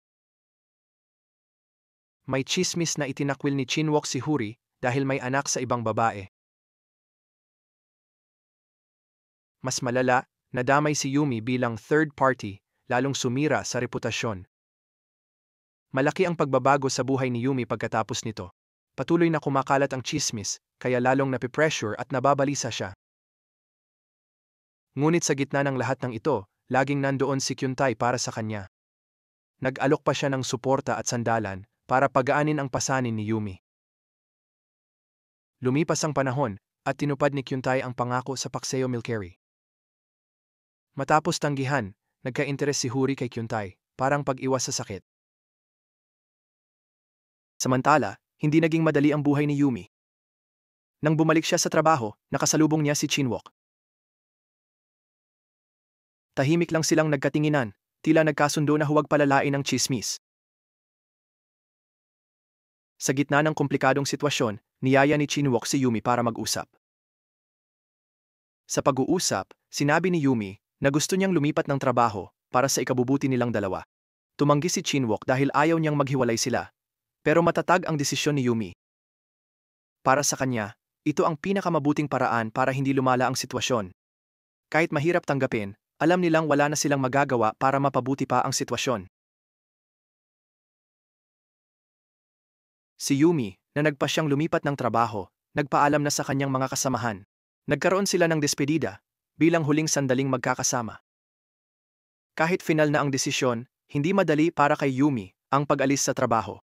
May chismis na itinakwil ni Jinwook si Huri dahil may anak sa ibang babae. Mas malala, nadamay si Yumi bilang third party, lalong sumira sa reputasyon. Malaki ang pagbabago sa buhay ni Yumi pagkatapos nito. Patuloy na kumakalat ang chismis, kaya lalong napipressure at nababalisa siya. Ngunit sa gitna ng lahat ng ito, laging nandoon si Kyuntai para sa kanya. Nag-alok pa siya ng suporta at sandalan para pagaanin ang pasanin ni Yumi. Lumipas ang panahon at tinupad ni Kyuntai ang pangako sa Pakseo Milkeri. Matapos tanggihan, nagka-interes si Huri kay Kyuntai, parang pag-iwas sa sakit. Samantala, hindi naging madali ang buhay ni Yumi. Nang bumalik siya sa trabaho, nakasalubong niya si Jinwook. Tahimik lang silang nagkatinginan, tila nagkasundo na huwag palalain ang chismis. Sa gitna ng komplikadong sitwasyon, niyaya ni Chinwook si Yumi para mag-usap. Sa pag-uusap, sinabi ni Yumi na gusto niyang lumipat ng trabaho para sa ikabubuti nilang dalawa. Tumanggi si Chinwook dahil ayaw niyang maghiwalay sila. Pero matatag ang desisyon ni Yumi. Para sa kanya, ito ang pinakamabuting paraan para hindi lumala ang sitwasyon. Kahit mahirap tanggapin, alam nilang wala na silang magagawa para mapabuti pa ang sitwasyon. Si Yumi, na nagpa siyang lumipat ng trabaho, nagpaalam na sa kanyang mga kasamahan. Nagkaroon sila ng despedida, bilang huling sandaling magkakasama. Kahit final na ang desisyon, hindi madali para kay Yumi ang pag-alis sa trabaho.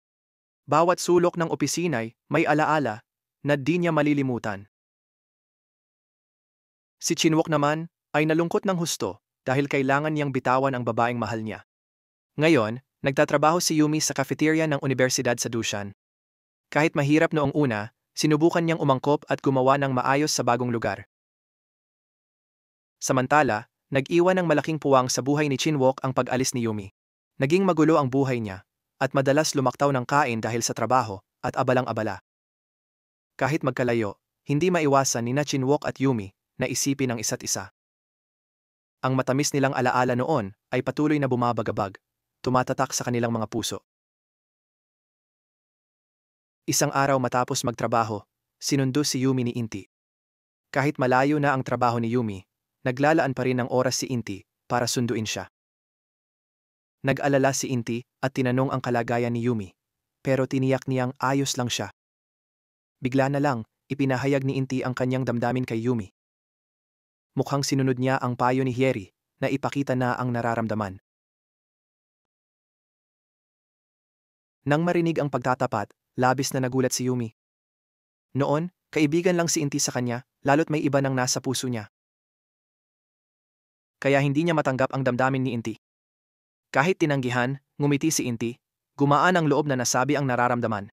Bawat sulok ng opisina'y may alaala na di niya malilimutan. Si Chinwook naman ay nalungkot ng husto dahil kailangan niyang bitawan ang babaeng mahal niya. Ngayon, nagtatrabaho si Yumi sa cafeteria ng universidad sa Dushan. Kahit mahirap noong una, sinubukan niyang umangkop at gumawa ng maayos sa bagong lugar. Samantala, nag-iwan ng malaking puwang sa buhay ni Chinwook ang pag-alis ni Yumi. Naging magulo ang buhay niya, at madalas lumaktaw ng kain dahil sa trabaho at abalang-abala. Kahit magkalayo, hindi maiwasan ni Chinwook at Yumi na isipin ang isa't isa. Ang matamis nilang alaala noon ay patuloy na bumabagabag, tumatatak sa kanilang mga puso. Isang araw matapos magtrabaho, sinundo si Yumi ni Inti. Kahit malayo na ang trabaho ni Yumi, naglalaan pa rin ng oras si Inti para sunduin siya. Nag-alala si Inti at tinanong ang kalagayan ni Yumi, pero tiniyak niyang ayos lang siya. Bigla na lang, ipinahayag ni Inti ang kanyang damdamin kay Yumi. Mukhang sinunod niya ang payo ni Hyeri na ipakita na ang nararamdaman. Nang marinig ang pagtatapat, labis na nagulat si Yumi. Noon, kaibigan lang si Inti sa kanya, lalo't may iba nang nasa puso niya. Kaya hindi niya matanggap ang damdamin ni Inti. Kahit tinanggihan, ngumiti si Inti, gumaan ang loob na nasabi ang nararamdaman.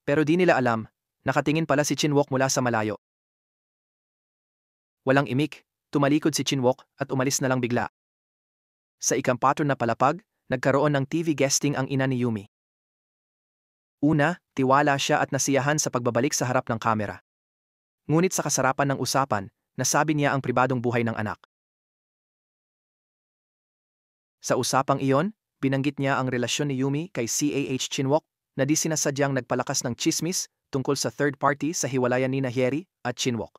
Pero di nila alam, nakatingin pala si Chinwook mula sa malayo. Walang imik, tumalikod si Chinwook at umalis na lang bigla. Sa ikampatro na palapag, nagkaroon ng TV guesting ang ina ni Yumi. Una, tiwala siya at nasiyahan sa pagbabalik sa harap ng kamera. Ngunit sa kasarapan ng usapan, nasabi niya ang pribadong buhay ng anak. Sa usapang iyon, binanggit niya ang relasyon ni Yumi kay CAH Chinwook na di sinasadyang nagpalakas ng chismis tungkol sa third party sa hiwalayan ni Hyeri at Chinwook.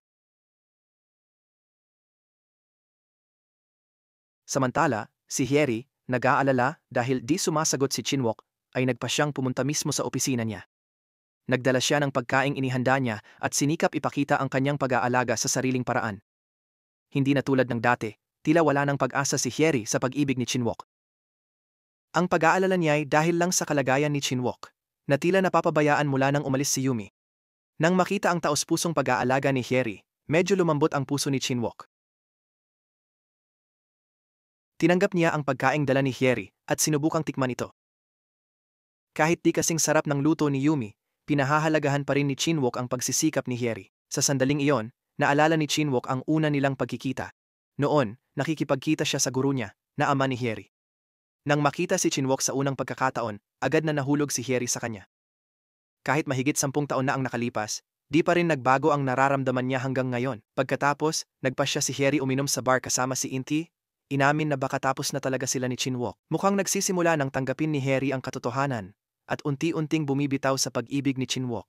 Samantala, si Hyeri, nag-aalala dahil di sumasagot si Chinwook, ay nagpa siyang pumunta mismo sa opisina niya. Nagdala siya ng pagkaing inihanda niya at sinikap ipakita ang kanyang pag-aalaga sa sariling paraan. Hindi na tulad ng dati, tila wala ng pag-asa si Hyeri sa pag-ibig ni Chinwook. Ang pag-aalala niya ay dahil lang sa kalagayan ni Chinwook, na tila napapabayaan mula nang umalis si Yumi. Nang makita ang taos-pusong pag-aalaga ni Hyeri, medyo lumambot ang puso ni Chinwook. Tinanggap niya ang pagkaing dala ni Hyeri at sinubukang tikman ito. Kahit di kasing sarap ng luto ni Yumi, pinahahalagahan pa rin ni Chinwook ang pagsisikap ni Hyeri. Sa sandaling iyon, naalala ni Chinwook ang una nilang pagkikita. Noon, nakikipagkita siya sa guru niya, na ama ni Hyeri. Nang makita si Chinwook sa unang pagkakataon, agad na nahulog si Hyeri sa kanya. Kahit mahigit 10 taon na ang nakalipas, di pa rin nagbago ang nararamdaman niya hanggang ngayon. Pagkatapos, nagpa siya si Hyeri uminom sa bar kasama si Inti. Inamin na baka tapos na talaga sila ni Chinwook. Mukhang nagsisimula ng tanggapin ni Hyeri ang katotohanan at unti-unting bumibitaw sa pag-ibig ni Chinwook.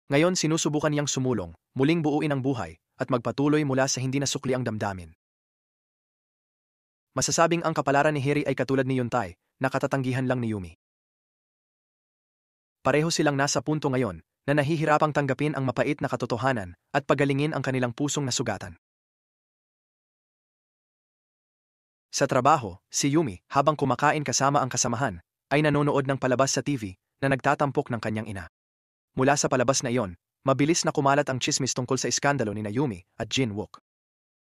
Ngayon sinusubukan niyang sumulong, muling buuin ang buhay at magpatuloy mula sa hindi nasukli ang damdamin. Masasabing ang kapalaran ni Hyeri ay katulad ni Yuntay, na katatanggihan lang ni Yumi. Pareho silang nasa punto ngayon na nahihirapang tanggapin ang mapait na katotohanan at pagalingin ang kanilang pusong nasugatan. Sa trabaho, si Yumi, habang kumakain kasama ang kasamahan, ay nanonood ng palabas sa TV na nagtatampok ng kanyang ina. Mula sa palabas na iyon, mabilis na kumalat ang chismis tungkol sa iskandalo ni Yumi at Chinwook.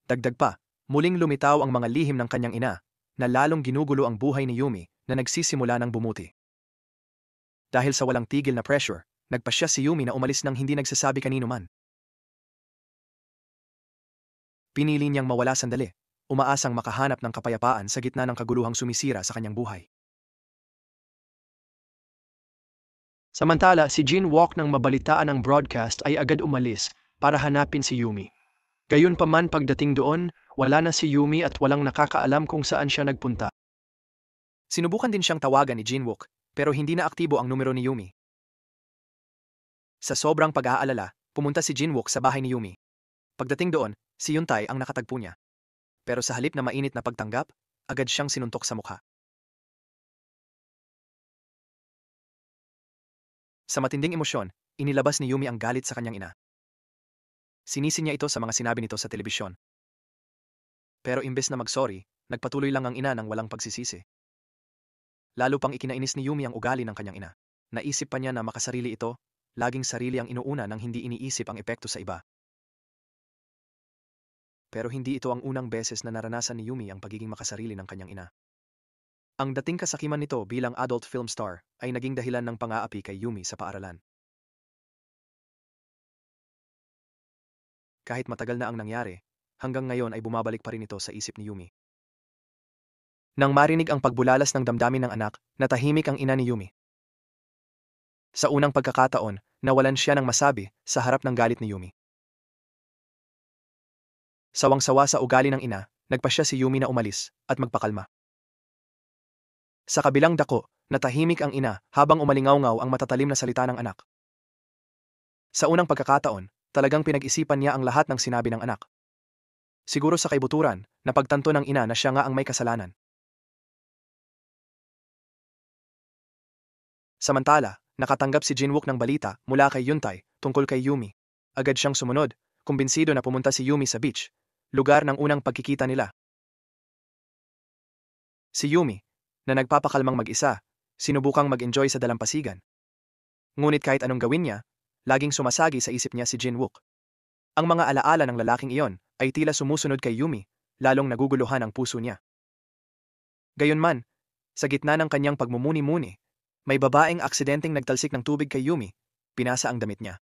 Dagdag pa, muling lumitaw ang mga lihim ng kanyang ina, na lalong ginugulo ang buhay ni Yumi na nagsisimula ng bumuti. Dahil sa walang tigil na pressure, nagpasya si Yumi na umalis nang hindi nagsasabi kanino man. Pinili niyang mawala sandali, umaasang makahanap ng kapayapaan sa gitna ng kaguluhang sumisira sa kanyang buhay. Samantala, si Jin-wook nang mabalitaan ang broadcast ay agad umalis para hanapin si Yumi. Gayunpaman pagdating doon, wala na si Yumi at walang nakakaalam kung saan siya nagpunta. Sinubukan din siyang tawagan ni Jinwook, pero hindi na aktibo ang numero ni Yumi. Sa sobrang pag-aalala, pumunta si Jinwook sa bahay ni Yumi. Pagdating doon, si Yuntay ang nakatagpo niya. Pero sa halip na mainit na pagtanggap, agad siyang sinuntok sa mukha. Sa matinding emosyon, inilabas ni Yumi ang galit sa kanyang ina. Sinisi niya ito sa mga sinabi nito sa telebisyon. Pero imbes na mag-sorry, nagpatuloy lang ang ina ng walang pagsisisi. Lalo pang ikinainis ni Yumi ang ugali ng kanyang ina. Naisip pa niya na makasarili ito, laging sarili ang inuuna nang hindi iniisip ang epekto sa iba. Pero hindi ito ang unang beses na naranasan ni Yumi ang pagiging makasarili ng kanyang ina. Ang dating kasakiman nito bilang adult film star ay naging dahilan ng pang-aapi kay Yumi sa paaralan. Kahit matagal na ang nangyari, hanggang ngayon ay bumabalik pa rin ito sa isip ni Yumi. Nang marinig ang pagbulalas ng damdamin ng anak, natahimik ang ina ni Yumi. Sa unang pagkakataon, nawalan siya ng masabi sa harap ng galit ni Yumi. Sawang-sawa sa ugali ng ina, nagpasya si Yumi na umalis at magpakalma. Sa kabilang dako, natahimik ang ina habang umalingaw-ngaw ang matatalim na salita ng anak. Sa unang pagkakataon, talagang pinag-isipan niya ang lahat ng sinabi ng anak. Siguro sa kaibuturan, napagtanto ng ina na siya nga ang may kasalanan. Samantala, nakatanggap si Jinwook ng balita mula kay Yuntay tungkol kay Yumi. Agad siyang sumunod, kumbinsido na pumunta si Yumi sa beach, lugar ng unang pagkikita nila. Si Yumi, na nagpapakalmang mag-isa, sinubukang mag-enjoy sa dalampasigan. Ngunit kahit anong gawin niya, laging sumasagi sa isip niya si Jinwook. Ang mga alaala ng lalaking iyon ay tila sumusunod kay Yumi, lalong naguguluhan ang puso niya. Gayunman, sa gitna ng kanyang pagmumuni-muni, may babaeng aksidenteng nagtalsik ng tubig kay Yumi, pinasa ang damit niya.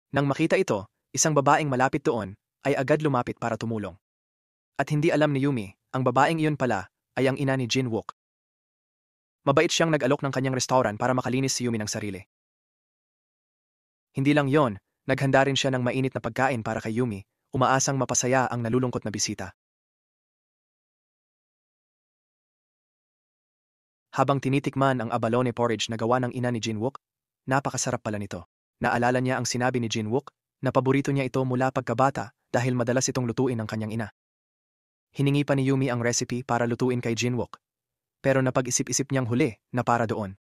Nang makita ito, isang babaeng malapit doon ay agad lumapit para tumulong. At hindi alam ni Yumi, ang babaeng iyon pala ay ang ina ni Jinwook. Mabait siyang nag-alok ng kanyang restaurant para makalinis si Yumi ng sarili. Hindi lang yon, naghanda rin siya ng mainit na pagkain para kay Yumi, umaasang mapasaya ang nalulungkot na bisita. Habang tinitikman ang abalone porridge na gawa ng ina ni Jinwook, napakasarap pala nito. Naalala niya ang sinabi ni Jinwook na paborito niya ito mula pagkabata dahil madalas itong lutuin ng kanyang ina. Hiningi pa ni Yumi ang recipe para lutuin kay Jinwook, pero napag-isip-isip niyang huli na para doon.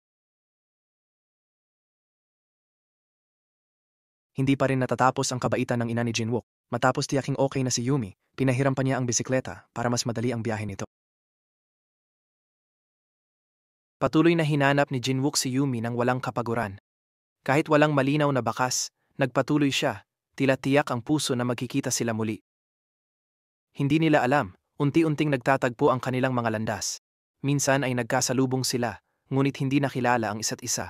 Hindi pa rin natatapos ang kabaitan ng ina ni Jinwook. Matapos tiyaking okay na si Yumi, pinahiram pa niya ang bisikleta para mas madali ang biyahe nito. Patuloy na hinanap ni Jinwook si Yumi nang walang kapaguran. Kahit walang malinaw na bakas, nagpatuloy siya, tila tiyak ang puso na magkikita sila muli. Hindi nila alam, unti-unting nagtatagpo ang kanilang mga landas. Minsan ay nagkasalubong sila, ngunit hindi nakilala ang isa't isa.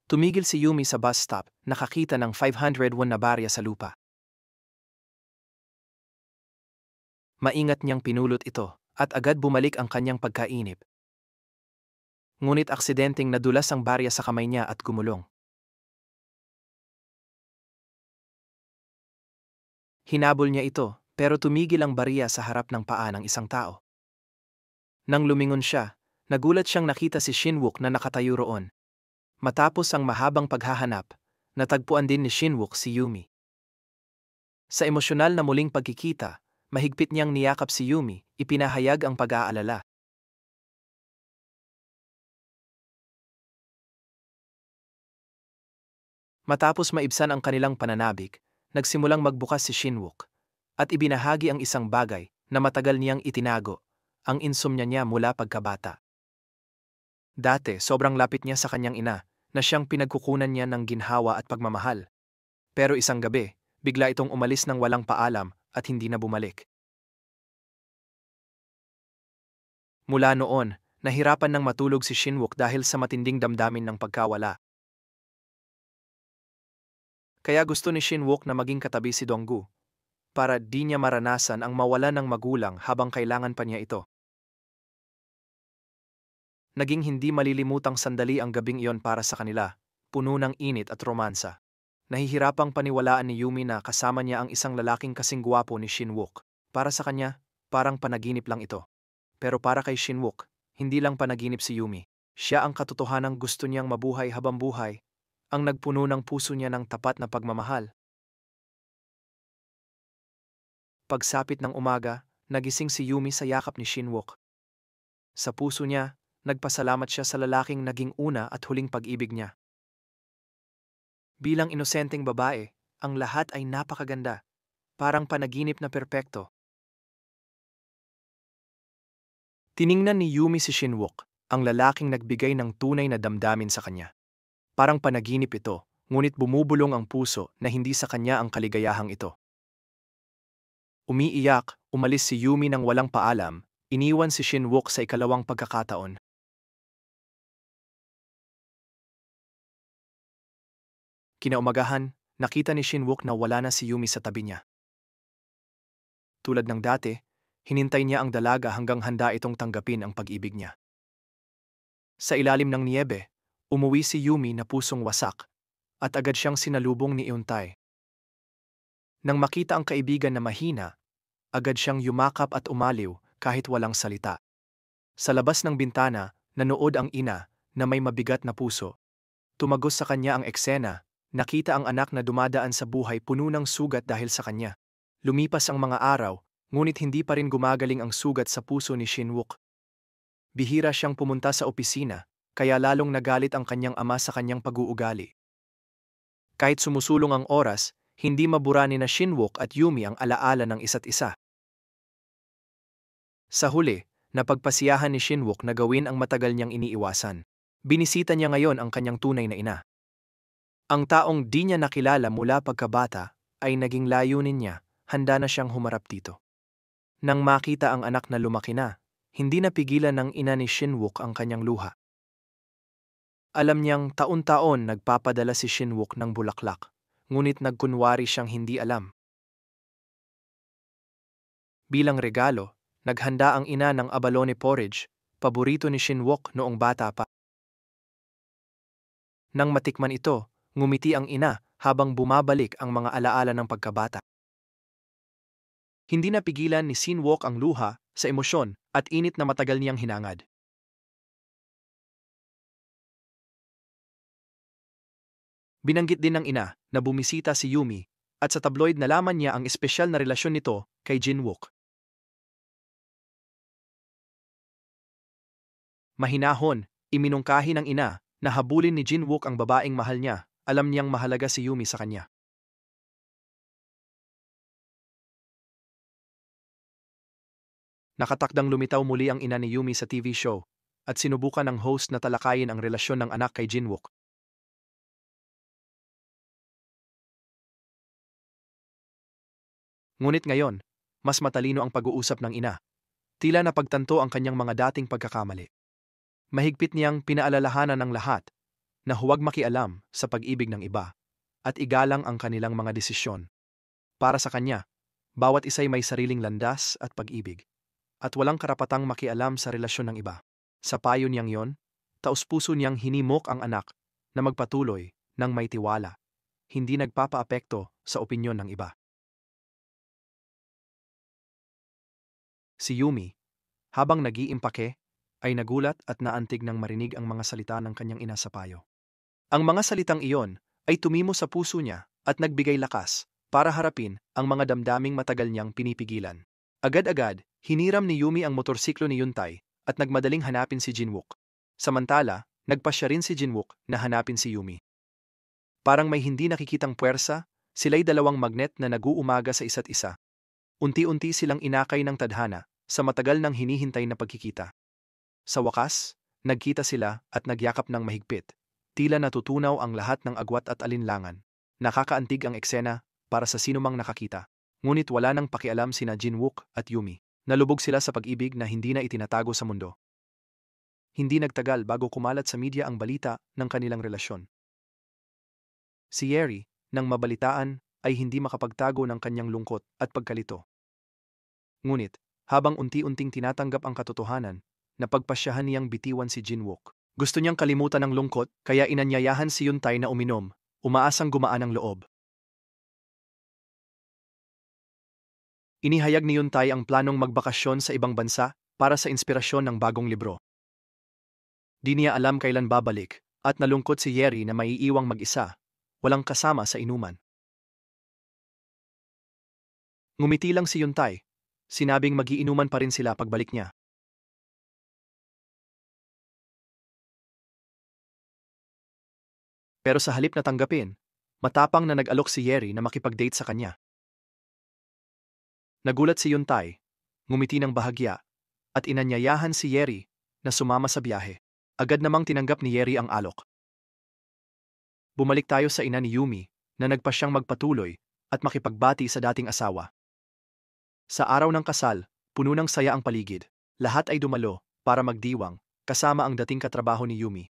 Tumigil si Yumi sa bus stop, nakakita ng 501 na barya sa lupa. Maingat niyang pinulot ito, at agad bumalik ang kanyang pagkainip. Ngunit aksidenteng nadulas ang barya sa kamay niya at gumulong. Hinabol niya ito, pero tumigil ang barya sa harap ng paa ng isang tao. Nang lumingon siya, nagulat siyang nakita si Jinwook na nakatayo roon. Matapos ang mahabang paghahanap, natagpuan din ni Jinwook si Yumi. Sa emosyonal na muling pagkikita, mahigpit niyang niyakap si Yumi, ipinahayag ang pag-aalala. Matapos maibsan ang kanilang pananabik, nagsimulang magbukas si Jinwook at ibinahagi ang isang bagay na matagal niyang itinago, ang insomnia niya mula pagkabata. Dati, sobrang lapit niya sa kanyang ina na siyang pinagkukunan niya ng ginhawa at pagmamahal. Pero isang gabi, bigla itong umalis ng walang paalam at hindi na bumalik. Mula noon, nahirapan ng matulog si Jinwook dahil sa matinding damdamin ng pagkawala. Kaya gusto ni Jinwook na maging katabi si Donggu, para di niya maranasan ang mawalan ng magulang habang kailangan pa niya ito. Naging hindi malilimutang sandali ang gabing iyon para sa kanila, puno ng init at romansa. Nahihirapang paniwalaan ni Yumi na kasama niya ang isang lalaking kasing gwapo ni Shinwook. Para sa kanya, parang panaginip lang ito. Pero para kay Shinwook, hindi lang panaginip si Yumi. Siya ang katotohanang gusto niyang mabuhay habang buhay, ang nagpuno ng puso niya ng tapat na pagmamahal. Pagsapit ng umaga, nagising si Yumi sa yakap ni Shinwook. Sa puso niya, nagpasalamat siya sa lalaking naging una at huling pag-ibig niya. Bilang inosenteng babae, ang lahat ay napakaganda, parang panaginip na perpekto. Tiningnan ni Yumi si Shinwook, ang lalaking nagbigay ng tunay na damdamin sa kanya. Parang panaginip ito, ngunit bumubulong ang puso na hindi sa kanya ang kaligayahang ito. Umiiyak, umalis si Yumi nang walang paalam, iniwan si Shinwook sa ikalawang pagkakataon. Kinaumagahan, nakita ni Shinwook na wala na si Yumi sa tabi niya. Tulad ng dati, hinintay niya ang dalaga hanggang handa itong tanggapin ang pag-ibig niya. Sa ilalim ng niyebe, umuwi si Yumi na pusong wasak, at agad siyang sinalubong ni Euntae. Nang makita ang kaibigan na mahina, agad siyang yumakap at umaliw kahit walang salita. Sa labas ng bintana, nanood ang ina na may mabigat na puso. Tumagos sa kanya ang eksena, nakita ang anak na dumadaan sa buhay puno ng sugat dahil sa kanya. Lumipas ang mga araw, ngunit hindi pa rin gumagaling ang sugat sa puso ni Shinwook. Bihira siyang pumunta sa opisina, kaya lalong nagalit ang kanyang ama sa kanyang pag-uugali. Kahit sumusulong ang oras, hindi mabura ni na Shinwook at Yumi ang alaala ng isa't isa. Sa huli, napagpasiyahan ni Shinwook na gawin ang matagal niyang iniiwasan. Binisita niya ngayon ang kanyang tunay na ina. Ang taong di niya nakilala mula pagkabata ay naging layunin niya, handa na siyang humarap dito. Nang makita ang anak na lumaki na, hindi napigilan ng ina ni Shinwook ang kanyang luha. Alam niyang taon-taon nagpapadala si Shinwook ng bulaklak, ngunit nagkunwari siyang hindi alam. Bilang regalo, naghanda ang ina ng abalone porridge, paborito ni Shinwook noong bata pa. Nang matikman ito, ngumiti ang ina habang bumabalik ang mga alaala ng pagkabata. Hindi napigilan ni Shinwook ang luha sa emosyon at init na matagal niyang hinangad. Binanggit din ng ina na bumisita si Yumi at sa tabloid nalaman niya ang espesyal na relasyon nito kay Jinwook. Mahinahon, iminungkahi ng ina na habulin ni Jinwook ang babaeng mahal niya, alam niyang mahalaga si Yumi sa kanya. Nakatakdang lumitaw muli ang ina ni Yumi sa TV show at sinubukan ng host na talakayin ang relasyon ng anak kay Jinwook. Ngunit ngayon, mas matalino ang pag-uusap ng ina. Tila napagtanto ang kanyang mga dating pagkakamali. Mahigpit niyang pinaalalahanan ng lahat na huwag makialam sa pag-ibig ng iba at igalang ang kanilang mga desisyon. Para sa kanya, bawat isa'y may sariling landas at pag-ibig at walang karapatang makialam sa relasyon ng iba. Sa payo niyang yon, taus-puso niyang hinimok ang anak na magpatuloy ng may tiwala, hindi nagpapaapekto sa opinyon ng iba. Si Yumi, habang nag-iimpake, ay nagulat at naantig nang marinig ang mga salita ng kanyang ina sa payo. Ang mga salitang iyon ay tumimo sa puso niya at nagbigay lakas para harapin ang mga damdaming matagal niyang pinipigilan. Agad-agad, hiniram ni Yumi ang motorsiklo ni Yuntay at nagmadaling hanapin si Jinwook. Samantala, nagpasya rin si Jinwook na hanapin si Yumi. Parang may hindi nakikitang puwersa, sila'y dalawang magnet na nag-uumaga sa isa't isa. Unti-unti silang inakay ng tadhana sa matagal nang hinihintay na pagkikita. Sa wakas, nagkita sila at nagyakap ng mahigpit. Tila natutunaw ang lahat ng agwat at alinlangan. Nakakaantig ang eksena para sa sinumang nakakita. Ngunit wala nang pakialam sina Jinwook at Yumi. Nalubog sila sa pag-ibig na hindi na itinatago sa mundo. Hindi nagtagal bago kumalat sa media ang balita ng kanilang relasyon. Si Yeri, nang mabalitaan, ay hindi makapagtago ng kanyang lungkot at pagkalito. Ngunit, habang unti-unting tinatanggap ang katotohanan, napagpasyahan niyang bitiwan si Jinwook. Gusto niyang kalimutan ang lungkot, kaya inanyayahan si Yuntay na uminom, umaasang gumaan ang loob. Inihayag ni Yuntay ang planong magbakasyon sa ibang bansa para sa inspirasyon ng bagong libro. Di niya alam kailan babalik, at nalungkot si Yeri na maiiwang mag-isa, walang kasama sa inuman. Ngumiti lang si Yuntay, sinabing magiinuman pa rin sila pagbalik niya. Pero sa halip na tanggapin, matapang na nag-alok si Yeri na makipag-date sa kanya. Nagulat si Yuntay, ngumiti ng bahagya, at inanyayahan si Yeri na sumama sa biyahe. Agad namang tinanggap ni Yeri ang alok. Bumalik tayo sa ina ni Yumi, na nagpa siyang magpatuloy at makipagbati sa dating asawa. Sa araw ng kasal, puno ng saya ang paligid. Lahat ay dumalo para magdiwang, kasama ang dating katrabaho ni Yumi.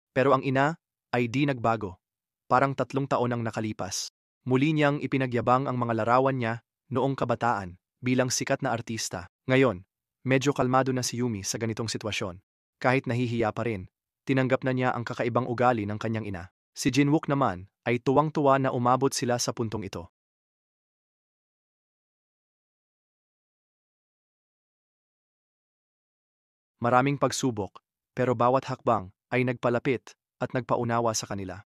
Pero ang ina ay di nagbago. Parang 3 taon ang nakalipas. Muli niyang ipinagyabang ang mga larawan niya noong kabataan bilang sikat na artista. Ngayon, medyo kalmado na si Yumi sa ganitong sitwasyon. Kahit nahihiya pa rin, tinanggap na niya ang kakaibang ugali ng kanyang ina. Si Jinwook naman ay tuwang-tuwa na umabot sila sa puntong ito. Maraming pagsubok, pero bawat hakbang ay nagpalapit at nagpaunawa sa kanila.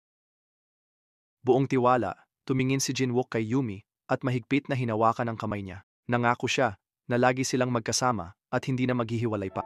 Buong tiwala, tumingin si Jinwook kay Yumi at mahigpit na hinawakan ang kamay niya. Nangako siya na lagi silang magkasama at hindi na maghihiwalay pa.